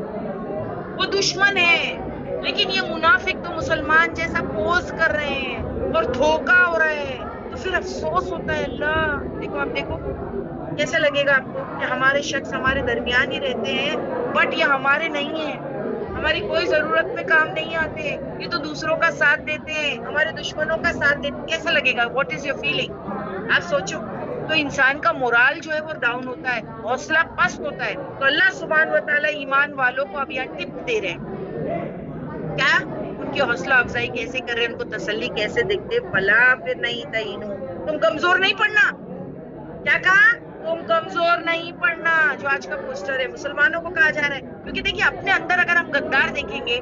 S6: وہ دشمن ہے. لیکن یہ منافق تو مسلمان جیسا پوز کر رہے ہیں اور دھوکا ہو رہا ہے، تو پھر افسوس ہوتا ہے. اللہ دیکھو، آپ دیکھو کیسا لگے گا آپ کو کہ ہمارے شخص ہمارے درمیان ہی رہتے ہیں بٹ یہ ہمارے نہیں ہیں، ہماری کوئی ضرورت میں کام نہیں آتے، یہ تو دوسروں کا ساتھ دیتے ہیں، ہمارے دشمنوں کا ساتھ دیتے ہیں. کیسا لگے گا؟ What is your feeling? آپ سوچو. تو انسان کا مورال جو ہے وہ ڈاؤن ہوتا ہے، حوصلہ پست ہوتا ہے. تو اللہ سبحانہ و تعالیٰ ایمان والوں کو اب یہاں ٹپ دے رہے ہیں. کیا ان کی حوصلہ افزائی کیسے کر رہے ہیں، ان کو تسلی کیسے دیکھتے؟ فلا پھر نہیں تعینو، تم کمزور نہیں پڑنا. کیا کہا؟ تم کمزور نہیں پڑنا. جو آج کا پوسٹر ہے مسلمانوں کو کہا جا رہا ہے، کیونکہ دیکھیے اپنے اندر اگر ہم غدار دیکھیں گے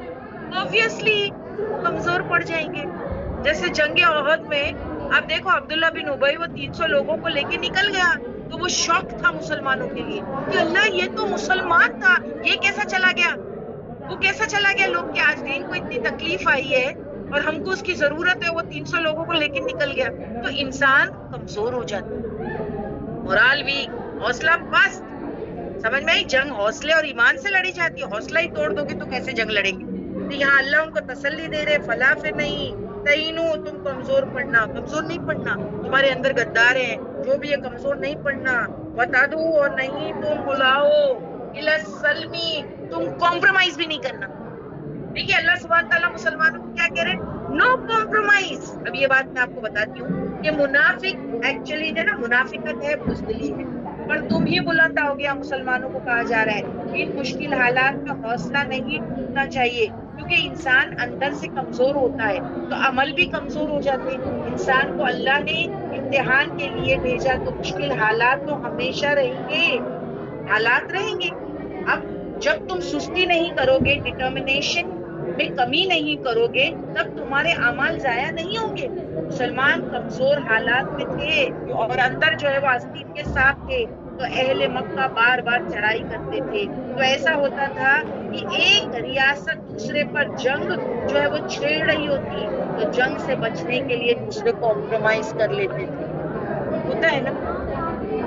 S6: obviously کمزور پڑ جائیں گے. جیسے جنگ احد میں آپ دیکھو عبداللہ بن ابی وہ 300 لوگوں کو لے کے نکل گیا تو وہ شوق تھا مسلمانوں کے لیے کہ اللہ یہ تو مسلمان تھا، یہ کیسا چلا گیا، وہ کیسا چلا گیا. لوگ کہ آج دین کو اتنی تکلیف آئی ہے اور ہم کو اس کی ضرورت ہے، وہ 300 لوگوں کو لے کے نکل گیا. تو انسان کمزور ہو جاتا ہے، مورال ویک، حوصلہ پست. سمجھ میں آئی؟ جنگ حوصلے اور ایمان سے لڑی جاتی ہے. حوصلہ ہی توڑ دو گے تو کیسے جنگ لڑیں گے؟ تو یہاں اللہ ان کو تسلی دے رہے، فلا پھر نہیں تعینو، تم کمزور پڑنا. کمزور نہیں پڑنا. تمہارے اندر غدار ہیں جو بھی ہے، کمزور نہیں پڑنا. بتادو، اور نہیں تم بلاؤ الی السلمی، تم کمپرومائز بھی نہیں کرنا. دیکھیے اللہ سبحانہ تعالیٰ مسلمانوں کو کیا کہہ رہے ہیں؟ نو کمپرومائز. اب یہ بات میں آپ کو بتاتی ہوں کہ منافق ایکچولی جو ہے نا، منافقت ہے بزدلی ہے، پر تم ہی بلند آؤ گیا. مسلمانوں کو کہا جا رہا ہے ان مشکل حالات میں حوصلہ نہیں ٹوٹنا چاہیے، کیونکہ انسان اندر سے کمزور ہوتا ہے تو عمل بھی کمزور ہو جاتے ہیں. انسان کو اللہ نے امتحان کے لیے بھیجا تو مشکل حالات تو ہمیشہ رہیں گے، حالات رہیں گے. اب جب تم سستی نہیں کرو گے، ڈٹرمنیشن میں کمی نہیں کرو گے، تب تمہارے اعمال ضائع نہیں ہوں گے. مسلمان کمزور حالات میں تھے اور اندر جو ہے وہ آستین کے ساتھ تھے، تو اہل مکہ بار بار چڑھائی کرتے تھے. تو ایسا ہوتا تھا کہ ایک ریاست دوسرے پر جنگ جو ہے وہ چھیڑ رہی ہوتی تو جنگ سے بچنے کے لیے دوسرے کمپرومائز کر لیتے تھے. ہوتا ہے نا،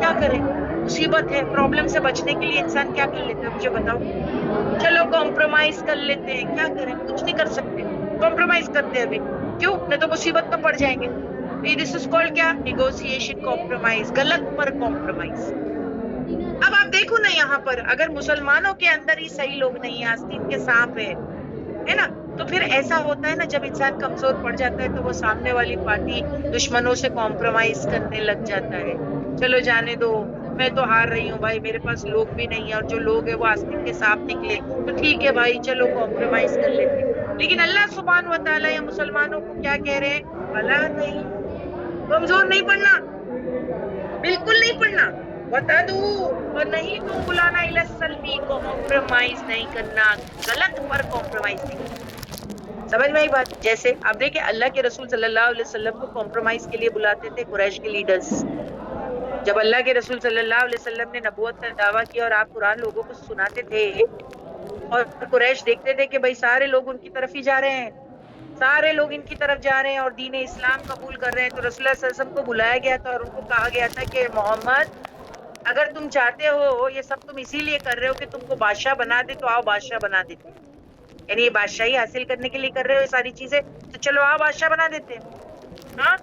S6: کیا کریں؟ مصیبت ہے، پرابلم سے بچنے کے لیے انسان کیا کر لیتا ہے؟ مجھے بتاؤ. چلو کمپرومائز کر لیتے ہیں. کیا کریں؟ کچھ نہیں کر سکتے. کمپرومائز کرتے ہیں ابھی، کیوں؟ نہیں تو مصیبت میں پڑ جائیں گے. دس از کالڈ کیا؟ نیگوسیشن، کمپرومائز، غلط پر کمپرومائز. اب آپ دیکھو نا یہاں پر اگر مسلمانوں کے اندر ہی صحیح لوگ نہیں ہیں، آستین کے سانپ ہے نا، تو پھر ایسا ہوتا ہے نا جب انسان کمزور پڑ جاتا ہے تو وہ سامنے والی پارٹی دشمنوں سے کمپرومائز کرنے لگ جاتا ہے. چلو جانے دو، میں تو ہار رہی ہوں بھائی، میرے پاس لوگ بھی نہیں ہیں اور جو لوگ ہیں وہ آستین کے سانپ نکلے، تو ٹھیک ہے بھائی چلو کمپرومائز کر لیتے. لیکن اللہ سبحانہ و تعالیٰ یا مسلمانوں کو کیا کہہ رہے ہیں؟ بھلا نہیں، کمزور نہیں پڑنا، بالکل نہیں پڑنا. بتادو، اور نہیں تم بلانا الی السلمی، کمپرومائز نہیں کرنا، غلط پر کمپرومائز نہیں کرنا. سمجھ میں آئی بات؟ جیسے آپ دیکھیں اللہ کے رسول صلی اللہ علیہ وسلم کو کمپرومائز کے لیے بلاتے تھے قریش کے لیڈرز. جب اللہ کے رسول صلی اللہ علیہ وسلم نے نبوت کا دعویٰ کیا اور آپ قرآن لوگوں کو سناتے تھے اور قریش دیکھتے تھے کہ بھائی سارے لوگ ان کی طرف ہی جا رہے ہیں، سارے لوگ ان کی طرف جا رہے ہیں اور دین اسلام قبول کر رہے ہیں، تو رسول اللہ صلی اللہ علیہ وسلم کو بلایا گیا تھا اور ان کو کہا گیا تھا کہ محمد اگر تم چاہتے ہو، یہ سب تم اسی لیے کر رہے ہو کہ تم کو بادشاہ بنا دے، تو آؤ بادشاہ بنا دیتے. یعنی یہ بادشاہی حاصل کرنے کے لیے کر رہے ہو یہ ساری چیزیں، تو چلو آؤ بادشاہ بنا دیتے. ہاں،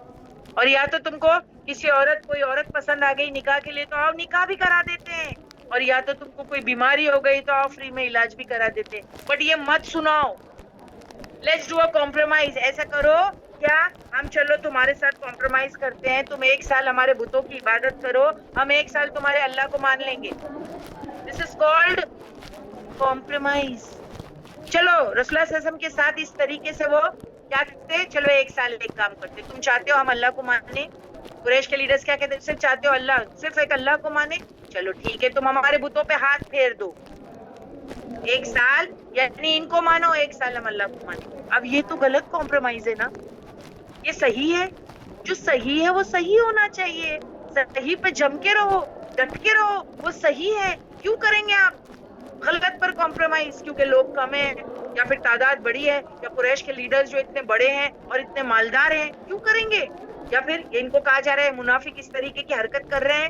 S6: اور یا تو تم کو کسی عورت، کوئی عورت پسند آ گئی نکاح کے لیے، تو آؤ نکاح بھی کرا دیتے ہیں. اور یا تو تم کو کوئی بیماری ہو گئی تو آؤ فری میں علاج بھی کرا دیتے. بٹ یہ مت سناؤ لیٹس ڈو اے کمپرومائز. ایسا کرو کیا ہم چلو تمہارے ساتھ کمپرومائز کرتے ہیں، تم 1 سال ہمارے بتوں کی عبادت کرو، ہم 1 سال تمہارے اللہ کو مان لیں گے. دس از کالڈ کمپرومائز. چلو رسول اللہ صلی اللہ علیہ وسلم کے ساتھ اس طریقے سے وہ کیا کرتے؟ چلو 1 سال ایک کام کرتے. تم چاہتے ہو ہم اللہ کو مانیں؟ قریش کے لیڈرز کیا کہتے ہیں؟ صرف چاہتے ہو اللہ، صرف ایک اللہ کو مانے؟ چلو ٹھیک ہے، تم ہمارے بتوں پہ ہاتھ پھیر دو 1 سال، یعنی ان کو مانو 1 سال ہم اللہ کو مانیں. اب یہ تو غلط کمپرومائز ہے نا. یہ صحیح ہے؟ جو صحیح ہے وہ صحیح ہونا چاہیے. صحیح پہ جم کے رہو، ڈٹ کے رہو، وہ صحیح ہے. کیوں کریں گے آپ غلط پر کمپرومائز؟ کیونکہ لوگ کم ہیں یا پھر تعداد بڑی ہے، یا قریش کے لیڈرز جو اتنے بڑے ہیں اور اتنے مالدار ہیں کیوں کریں گے؟ یا پھر ان کو کہا جا رہا ہے منافق اس طریقے کی حرکت کر رہے ہیں.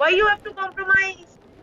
S6: Why you have to compromise?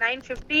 S6: 950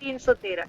S6: 313,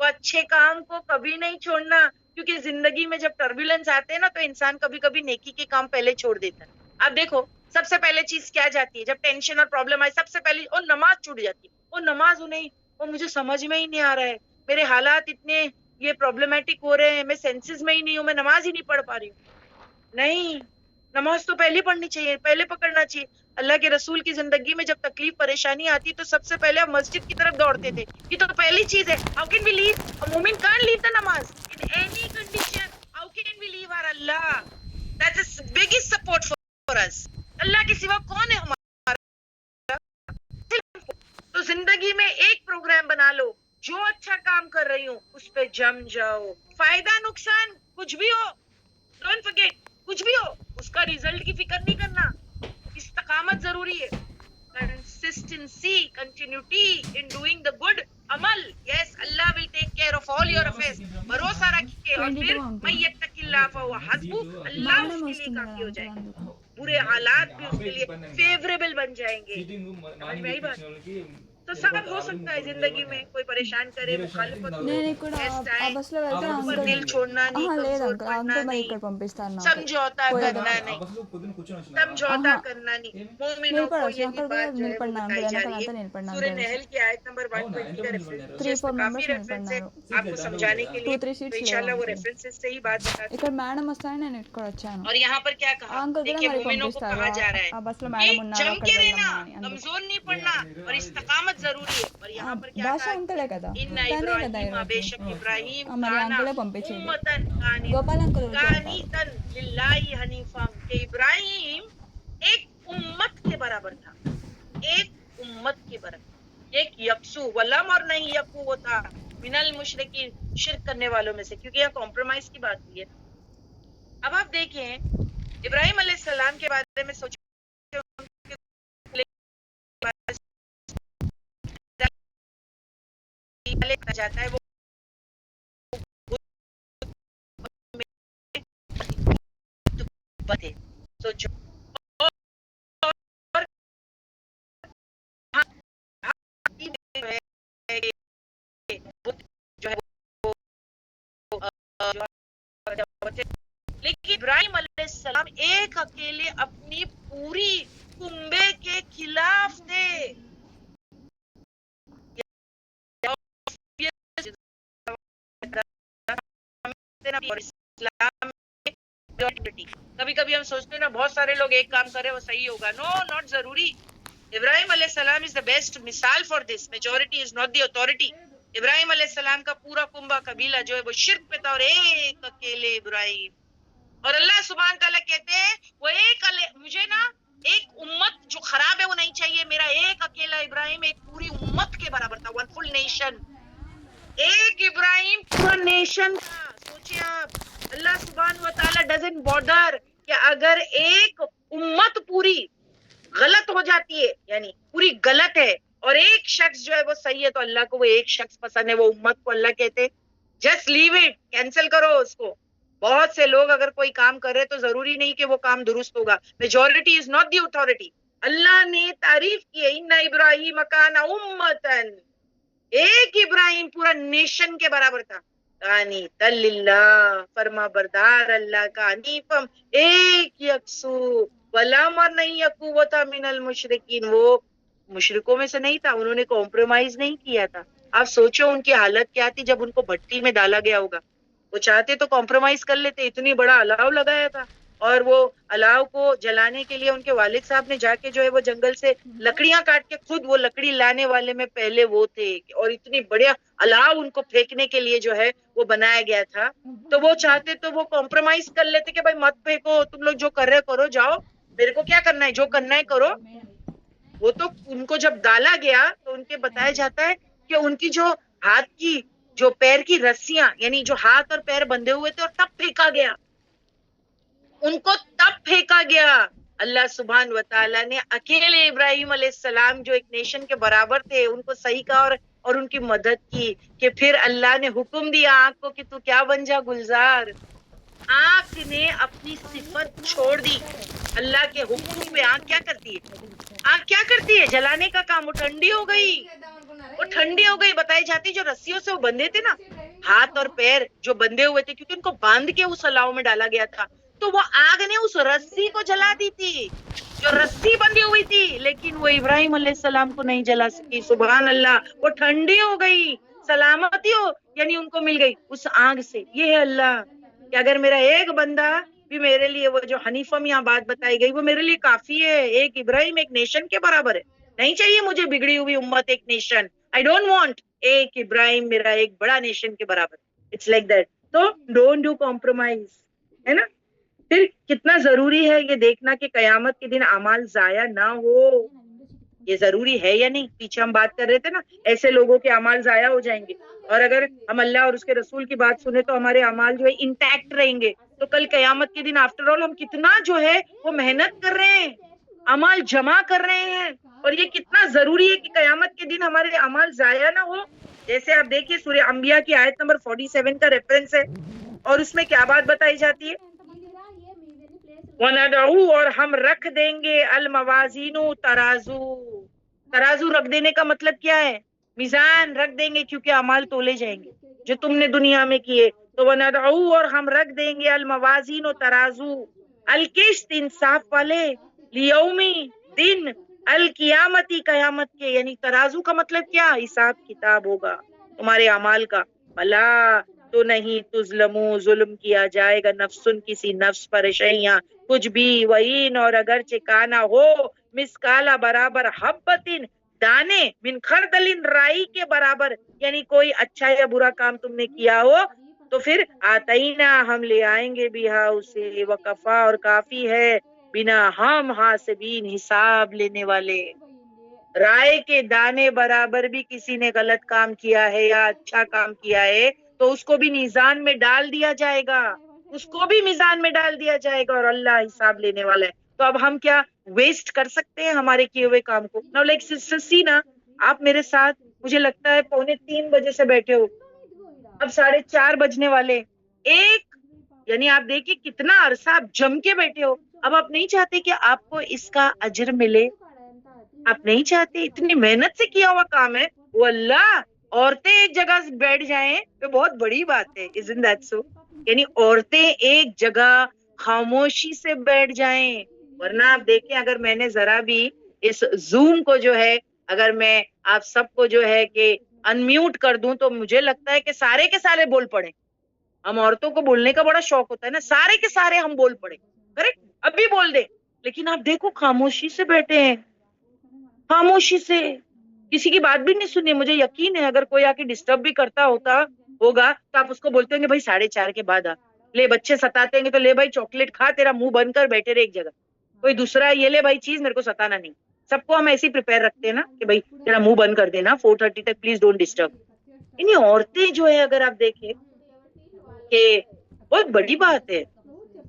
S6: وہ اچھے کام کو کبھی نہیں چھوڑنا، کیونکہ زندگی میں جب ٹربولنس آتے ہیں نا تو انسان کبھی کبھی نیکی کے کام پہلے چھوڑ دیتا ہے. اب دیکھو سب سے پہلے چیز کیا جاتی ہے جب ٹینشن اور پرابلم آئے؟ سب سے پہلے وہ نماز چھوٹ جاتی ہے. وہ نماز نہیں، وہ مجھے سمجھ میں ہی نہیں آ رہا ہے، میرے حالات اتنے یہ پرابلمٹک ہو رہے ہیں، میں سینسز میں ہی نہیں ہوں، میں نماز ہی نہیں پڑھ پا رہی ہوں. نہیں، نماز تو پہلے پڑھنی چاہیے، پہلے پکڑنا چاہیے. اللہ کے رسول کی زندگی میں جب تکلیف پریشانی آتی تو سب سے پہلے مسجد کی طرف دوڑتے تھے. یہ تو پہلی چیز ہے. How can we leave? A woman can't leave the namaz in any condition. How can we leave our Allah? That's the biggest support for us. اللہ کے سوا کون ہے ہمارا؟ تو زندگی میں ایک پروگرام بنا لو، جو اچھا کام کر رہی ہوں اس پہ جم جاؤ. فائدہ نقصان کچھ بھی ہو، ڈونٹ فرگیٹ، کچھ بھی ہو اس کا ریزلٹ کی فکر نہیں کرنا. استقامت ضروری ہے. Consistency, continuity in doing the good عمل. Yes, Allah will take care of all your affairs. بھروسہ رکھیے اور پھر من یتق اللہ فہو حسبہ، اللہ اس کے لیے کافی ہو جائے گا. برے حالات بھی اس کے لیے فیوریبل بن جائیں گے. سمجھ میں آئی بات؟ تو سب ہو سکتا ہے زندگی میں، کوئی پریشان کرے، مخالفت دل چھوڑنا نہیں، کمزور پڑنا نہیں، سمجھوتا کرنا نہیں، سمجھوتا کرنا نہیں. مومنوں کو یہی بات جو ہے وہ بتائی جا رہی ہے. سورہ نحل کی آیت نمبر 120 کا ریفرنس، جس میں کافی ریفرنس ہے آپ کو سمجھانے کے لیے، تو انشاءاللہ وہ ریفرنسز سے ہی بات بتاتی ہے. اور یہاں پر کیا کہا؟ دیکھیے مومنوں کو کہا جا رہا ہے کہ جم کے رہنا، کمزور نہیں پڑنا، اور استقامت ضروری ہے. اور یہاں پر کیا کہا؟ ان ابراہیم، بے شک ابراہیم کانا امتن قانتن للہ حنیفا، کہ ابراہیم ایک امت کے برابر تھا، ایک امت کے برابر، ایک یکسو ولم اور نہیں یکو وہ تھا من المشرکین، شرک کرنے والوں میں سے، کیونکہ یہاں کمپرومائز کی بات ہوئی ہے. اب آپ دیکھیں ابراہیم علیہ السلام کے بارے میں سوچیں جاتا ہے، وہ سوچو لیکن ابراہیم علیہ السلام ایک اکیلے اپنی پوری کنبے کے خلاف تھے. کبھی کبھی ہم سوچتے ہیں نا بہت سارے لوگ ایک کام کرے وہ صحیح ہوگا. نو، ناٹ ضروری. ابراہیم علیہ السلام از دا بیسٹ مثال for this. Majority is not the authority. Ibrahim علیہ السلام کا پورا کنبہ قبیلہ جو ہے وہ شرک پہ تھا، اور ایک اکیلے ابراہیم. اور اللہ سبحانہ تعالیٰ کہتے ہیں وہ ایک مجھے نا ایک امت جو خراب ہے وہ نہیں چاہیے، میرا ایک اکیلا ابراہیم ایک پوری امت کے برابر تھا. One full nation. ایک ابراہیم پورا نیشن تھا. سوچیں آپ، اللہ سبحانہ و تعالیٰ ڈزنٹ بارڈر کہ اگر ایک امت پوری غلط ہو جاتی ہے، یعنی پوری غلط ہے، اور ایک شخص جو ہے وہ صحیح ہے، تو اللہ کو وہ ایک شخص پسند ہے، وہ امت کو اللہ کہتے جسٹ لیو اٹ، کینسل کرو اس کو. بہت سے لوگ اگر کوئی کام کر رہے تو ضروری نہیں کہ وہ کام درست ہوگا. Majority is not the authority. Allah نے تعریف کی ہے ان ابراہیم کان امتن، ایک ابراہیم پورا نیشن کے برابر تھا. قانتا للہ، فرما بردار اللہ کا، حنیفم ایک یکسو، ولم اور نہیں یکو وہ تھا من المشرکین، وہ مشرکوں میں سے نہیں تھا، انہوں نے کمپرومائز نہیں کیا تھا. آپ سوچو ان کی حالت کیا تھی جب ان کو بھٹی میں ڈالا گیا ہوگا. وہ چاہتے تو کمپرومائز کر لیتے، اتنی بڑا الاؤ لگایا تھا، اور وہ الاؤ کو جلانے کے لیے ان کے والد صاحب نے جا کے جو ہے وہ جنگل سے لکڑیاں کاٹ کے خود وہ لکڑی لانے والے میں پہلے وہ تھے، اور اتنی بڑیا الاؤ ان کو پھینکنے کے لیے جو ہے وہ بنایا گیا تھا. تو وہ چاہتے تو وہ کمپرومائز کر لیتے کہ بھائی مت پھینکو، تم لوگ جو کر رہے کرو، جاؤ، میرے کو کیا کرنا ہے، جو کرنا ہے کرو. وہ تو ان کو جب ڈالا گیا تو ان کے بتایا جاتا ہے کہ ان کی جو ہاتھ کی جو پیر کی رسیاں، یعنی جو ہاتھ اور پیر بندھے ہوئے تھے، اور تب پھینکا گیا ان کو، تب پھینکا گیا. اللہ سبحان و تعالیٰ نے اکیلے ابراہیم علیہ السلام جو ایک نیشن کے برابر تھے ان کو صحیح کہا اور ان کی مدد کی. کہ پھر اللہ نے حکم دیا آنکھ کو کہ تو کیا بن جا گلزار. آنکھ نے اپنی صفت چھوڑ دی. اللہ کے حکم پہ آنکھ کیا کرتی ہے؟ آنکھ کیا کرتی ہے؟ جلانے کا کام. وہ ٹھنڈی ہو گئی. وہ ٹھنڈی ہو گئی. بتائی جاتی جو رسیوں سے وہ بندھے تھے نا, ہاتھ اور پیر جو بندھے ہوئے تھے, کیونکہ ان کو باندھ کے اس الاؤ میں ڈالا گیا تھا, تو وہ آگ نے اس رسی کو جلا دی تھی جو رسی بندھی ہوئی تھی, لیکن وہ ابراہیم علیہ السلام کو نہیں جلا سکی. سبحان اللہ, وہ ٹھنڈی ہو گئی, سلامتی ہو یعنی ان کو مل گئی اس آگ سے. یہ ہے اللہ کہ اگر میرا ایک بندہ بھی میرے لیے, وہ جو حنیفہ میں یہاں بات بتائی گئی, وہ میرے لیے کافی ہے. ایک ابراہیم ایک نیشن کے برابر ہے. نہیں چاہیے مجھے بگڑی ہوئی امت ایک نیشن. I don't want. ایک ابراہیم میرا ایک بڑا نیشن کے برابر. It's like that. تو ڈونٹ ڈو کمپرومائز, ہے نا. پھر کتنا ضروری ہے یہ دیکھنا کہ قیامت کے دن اعمال ضائع نہ ہو. یہ ضروری ہے یا نہیں؟ پیچھے ہم بات کر رہے تھے نا, ایسے لوگوں کے اعمال ضائع ہو جائیں گے, اور اگر ہم اللہ اور اس کے رسول کی بات سنیں تو ہمارے اعمال جو ہے انٹیکٹ رہیں گے. تو کل قیامت کے دن آفٹر آل ہم کتنا جو ہے وہ محنت کر رہے ہیں, اعمال جمع کر رہے ہیں, اور یہ کتنا ضروری ہے کہ قیامت کے دن ہمارے اعمال ضائع نہ ہو. جیسے آپ دیکھیے سورہ انبیاء کی آیت نمبر 47 کا ریفرنس ہے, اور اس میں کیا بات بتائی جاتی ہے؟ وَنَدْعُو, اور ہم رکھ دیں گے, الموازین, ترازو. ترازو رکھ دینے کا مطلب کیا ہے؟ میزان رکھ دیں گے, کیونکہ اعمال تولے جائیں گے جو تم نے دنیا میں کیے. تو وَنَدْعُو, اور ہم رکھ دیں گے, الموازین, ترازو, القسط, انصاف والے, لیومی, دن, القیامتی, قیامت کے. یعنی ترازو کا مطلب کیا؟ حساب کتاب ہوگا تمہارے اعمال کا. بلا, تو نہیں, تظلمو, ظلم کیا جائے گا, نفسن, کسی نفس پر, شیئا, کچھ بھی, وَإِن, اور اگرچہ کانا ہو, مسکالا, برابر, حبتن, دانے, من خردلن, رائی کے برابر, یعنی کوئی اچھا یا برا کام تم نے کیا ہو تو پھر آتینا, ہم لے آئیں گے, بہا, اسے, وکفا, اور کافی ہے, بنا, ہم, حاسبین, حساب لینے والے. رائے کے دانے برابر بھی کسی نے غلط کام کیا ہے یا اچھا کام کیا ہے تو اس کو بھی میزان میں ڈال دیا جائے گا, اس کو بھی میزان میں ڈال دیا جائے گا, اور اللہ حساب لینے والا ہے. تو اب ہم کیا ویسٹ کر سکتے ہیں ہمارے کیے ہوئے کام کو؟ نو لائک سسٹر سینا, آپ میرے ساتھ مجھے لگتا ہے 2:45 بجے سے بیٹھے ہو, اب 4:30 بجنے والے, ایک, یعنی آپ دیکھیں کتنا عرصہ آپ جم کے بیٹھے ہو. اب آپ نہیں چاہتے کہ آپ کو اس کا اجر ملے؟ آپ نہیں چاہتے؟ اتنی محنت سے کیا ہوا کام ہے وہ. اللہ, عورتیں ایک جگہ بیٹھ جائیں تو بہت بڑی بات ہے. isn't that so? یعنی عورتیں ایک جگہ خاموشی سے بیٹھ جائیں. ورنہ آپ دیکھیں, اگر میں نے ذرا بھی اس زوم کو جو ہے, اگر میں آپ سب کو جو ہے کہ انمیوٹ کر دوں تو مجھے لگتا ہے کہ سارے کے سارے بول پڑے. ہم عورتوں کو بولنے کا بڑا شوق ہوتا ہے نا, سارے کے سارے ہم بول پڑے, کریکٹ, اب بھی بول دیں. لیکن آپ دیکھو خاموشی سے بیٹھے ہیں, خاموشی سے, کسی کی بات بھی نہیں سنی. مجھے یقین ہے اگر کوئی آ کے ڈسٹرب بھی کرتا ہوگا تو آپ اس کو بولتے ہوں گے بھائی 4:30 کے بعد آ. لے بچے ستاتے ہوں گے تو لے بھائی چاکلیٹ کھا, تیرا منہ بند کر, بیٹھے رہے ایک جگہ. کوئی دوسرا یہ لے بھائی چیز, میرے کو ستانا نہیں. سب کو ہم ایسے ہی پریپیئر رکھتے ہیں نا کہ بھائی تیرا منہ بند کر دینا, 4:30 تک پلیز ڈونٹ ڈسٹرب. یعنی عورتیں جو ہے, اگر آپ دیکھیں کہ بہت بڑی بات ہے,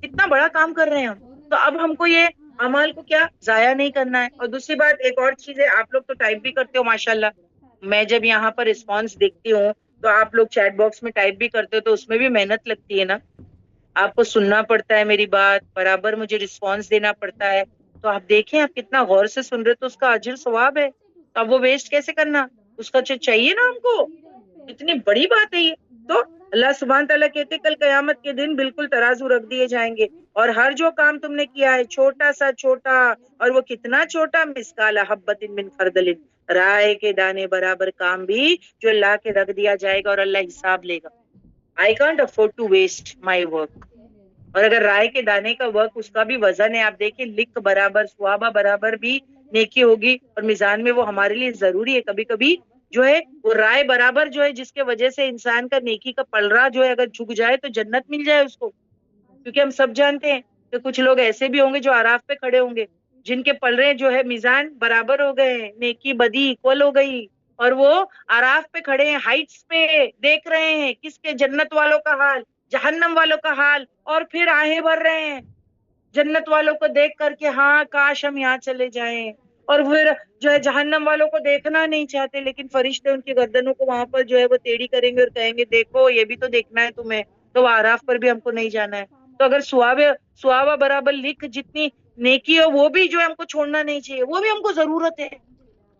S6: اتنا بڑا کام کر رہے ہیں ہم, تو اب ہم کو یہ اعمال کو کیا ضائع نہیں کرنا ہے. اور دوسری بات ایک اور چیز ہے, آپ لوگ تو ٹائپ بھی کرتے ہو ماشاءاللہ. میں جب یہاں پر رسپانس دیکھتی ہوں تو آپ لوگ چیٹ باکس میں ٹائپ بھی کرتے ہو, تو اس میں بھی محنت لگتی ہے نا. آپ کو سننا پڑتا ہے میری بات, برابر مجھے رسپانس دینا پڑتا ہے. تو آپ دیکھیں آپ کتنا غور سے سن رہے, تو اس کا اجر ثواب ہے. تو اب وہ ویسٹ کیسے کرنا, اس کا چاہیے نا ہم کو. اتنی بڑی بات ہے یہ. تو اللہ سبحانہ تعالیٰ کہتے کل قیامت کے دن بالکل ترازو رکھ دیے جائیں گے, اور ہر جو کام تم نے کیا ہے, چھوٹا سا چھوٹا, اور وہ کتنا چھوٹا, مسکال حبۃ من خردل, رائے کے دانے برابر کام بھی جو اللہ کے رکھ دیا جائے گا, اور اللہ حساب لے گا. I can't afford to waste my work. اور اگر رائے کے دانے کا ورک, اس کا بھی وزن ہے. آپ دیکھیں لکھ برابر, ثوابہ برابر بھی نیکی ہوگی, اور میزان میں وہ ہمارے لیے ضروری ہے. کبھی کبھی جو ہے وہ رائے برابر جو ہے, جس کے وجہ سے انسان کا نیکی کا پلڑا جو ہے اگر جھک جائے تو جنت مل جائے اس کو. کیونکہ ہم سب جانتے ہیں کہ کچھ لوگ ایسے بھی ہوں گے جو آراف پہ کھڑے ہوں گے, جن کے پلڑے جو ہے میزان برابر ہو گئے ہیں, نیکی بدی اکول ہو گئی, اور وہ آراف پہ کھڑے ہیں, ہائٹس پہ دیکھ رہے ہیں کس کے, جنت والوں کا حال, جہنم والوں کا حال, اور پھر آہیں بھر رہے ہیں جنت والوں کو دیکھ کر کے, ہاں کاش ہم یہاں چلے جائیں. اور پھر جو ہے جہنم والوں کو دیکھنا نہیں چاہتے, لیکن فرشتے ان کی گردنوں کو وہاں پر جو ہے وہ ٹیڑھی کریں گے اور کہیں گے دیکھو یہ بھی تو دیکھنا ہے تمہیں, تو وہ آراف پر بھی ہم کو نہیں جانا ہے. تو اگر ثوابہ برابر لکھ جتنی نیکی ہو, وہ بھی جو ہے ہم کو چھوڑنا نہیں چاہیے, وہ بھی ہم کو ضرورت ہے.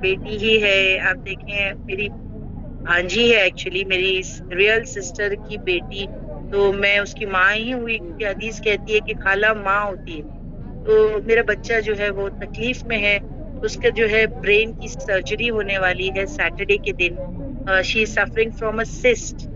S6: بیٹی ہی ہے. آپ دیکھیں میری بھانجی ہے ایکچولی میری ریئل سسٹر کی بیٹی, تو میں اس کی ماں ہی ہوئی کہ حدیث کہتی ہے کہ خالہ ماں ہوتی ہے. تو میرا بچہ جو ہے وہ تکلیف میں ہے, اس کا جو ہے برین کی سرجری ہونے والی ہے سیٹرڈے کے دن. شی از سفرنگ فرام اے سسٹ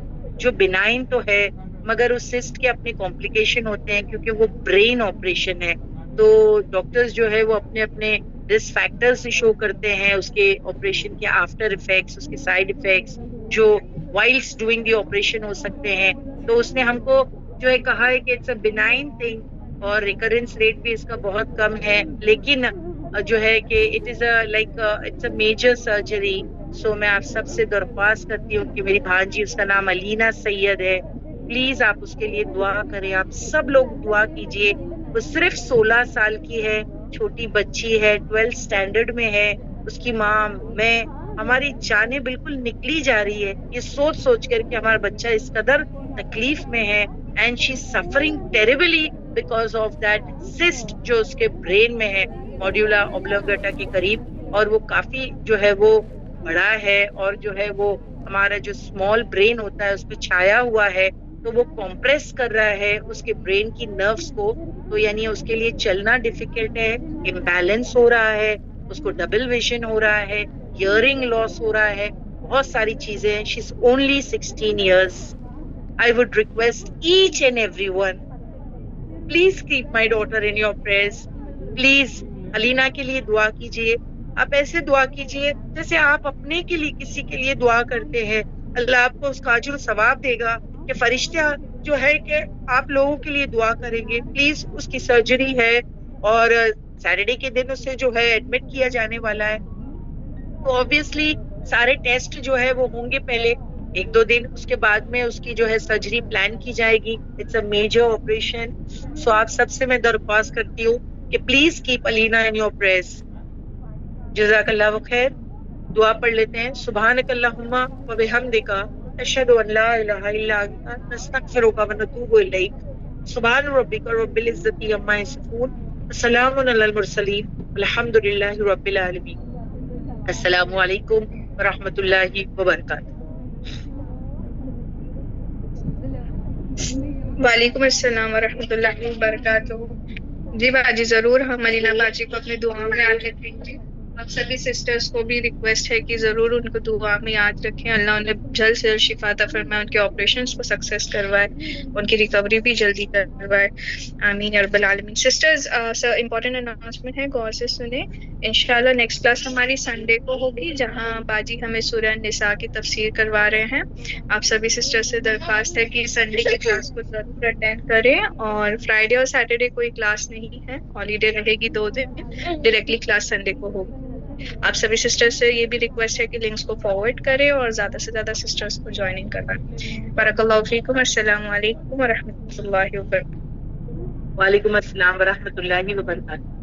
S6: جو بینائن تو ہے مگر اس سسٹ کے اپنے کمپلیکیشن ہوتے ہیں کیونکہ وہ برین آپریشن ہے. تو ڈاکٹرز جو ہے وہ اپنے اپنے رسک فیکٹرز شو کرتے ہیں اس کے آپریشن کے آفٹر افیکٹس, اس کے سائیڈ افیکٹس جو وائلس ڈوئنگ دی آپریشن ہو سکتے ہیں. تو اس نے ہم کو جو ہے کہا ہے کہ اٹس اے بینائن تھنگ اور ریکرنس ریٹ بھی اس کا بہت کم ہے, لیکن جو ہے کہ it is a like it's a major surgery. So میں آپ سب سے درخواست کرتی ہوں کہ میری بھانجی, اس کا نام علینا سید ہے, پلیز آپ اس کے لیے دعا کریں. آپ سب لوگ دعا کیجئے. وہ صرف 16 سال کی ہے, چھوٹی بچی ہے, 12 اسٹینڈرڈ میں ہے. اس کی ماں, میں, ہماری جانیں بالکل نکلی جا رہی ہے یہ سوچ سوچ کر کہ ہمارا بچہ اس قدر تکلیف میں ہے. And she is suffering terribly because of that cyst جو اس کے برین میں ہے ماڈیولا اوبلونگاٹا کے قریب, اور وہ کافی جو ہے وہ بڑا ہے, اور جو ہے وہ ہمارا جو اسمال برین ہوتا ہے اس پہ چھایا ہوا ہے, تو وہ کمپریس کر رہا ہے اس کے برین کی نروز کو. تو یعنی اس کے لیے چلنا ڈیفیکلٹ ہے, امبیلنس ہو رہا ہے, اس کو ڈبل ویژن ہو رہا ہے, ہیئرنگ لاس ہو رہا ہے, بہت ساری چیزیں ہیں. She is only 16 years. I would request each and everyone, please keep my daughter in your prayers. Please علینا کے لیے دعا کیجئے. آپ ایسے دعا کیجئے جیسے آپ اپنے کے لیے کسی کے لیے دعا کرتے ہیں. اللہ آپ کو اس کا اجر و ثواب دے گا کہ فرشتہ جو ہے کہ آپ لوگوں کے لیے دعا کریں گے. پلیز, اس کی سرجری ہے اور سیٹرڈے کے دن اسے جو ہے ایڈمٹ کیا جانے والا ہے. تو obviously سارے ٹیسٹ جو ہے وہ ہوں گے پہلے 1-2 دن, اس کے بعد میں اس کی جو ہے سرجری پلان کی جائے گی. It's a major operation. So آپ سب سے میں درخواست کرتی ہوں کہ پلیز کیپ علینا ان یور پریئرز. جزاک اللہ خیر. دعا پڑھ لیتے ہیں. سبحانک اللہم و بحمدک اشہد ان لا الہ الا انت نستغفرک و نتوب الیک. سبحان ربک رب العزۃ عما یصفون, سلام علی المرسلین, الحمد للہ رب العالمین. السلام علیکم ورحمۃ اللہ وبرکاتہ.
S3: وعلیکم السلام ورحمۃ اللہ وبرکاتہ. جی باجی ضرور, ہم علینا باجی کو اپنے دعا میں یاد رکھیں گے. آپ سبھی سسٹرز کو بھی ریکویسٹ ہے کہ ضرور ان کو دعا میں یاد رکھیں. اللہ انہیں جلد سے جلد شفا عطا فرمائے, ان کے آپریشنز کو سکسیس کروائے, ان کی ریکوری بھی جلدی کروائے. آمین یا رب العالمین. سسٹرز, امپورٹنٹ اناؤنسمنٹ ہے, غور سے سنیں. انشاءاللہ نیکسٹ کلاس ہماری سنڈے کو ہوگی, جہاں باجی ہمیں سورہ النساء کی تفسیر کروا رہے ہیں. آپ سبھی سسٹر سے درخواست ہے کہ سنڈے کی کلاس کو ضرور اٹینڈ کریں. اور فرائیڈے اور سیٹرڈے کوئی کلاس نہیں ہے, ہالیڈے رہے گی 2 دن. ڈائریکٹلی کلاس سنڈے کو ہوگی. آپ سبھی سسٹر سے یہ بھی ریکویسٹ ہے کہ لنکس کو فارورڈ کریں اور زیادہ سے زیادہ سسٹرز کو جوائننگ کروائیں. بارک اللہ فیکم. السلام علیکم ورحمۃ اللہ وبرکاتہ.
S6: وعلیکم السلام ورحمۃ اللہ وبرکاتہ.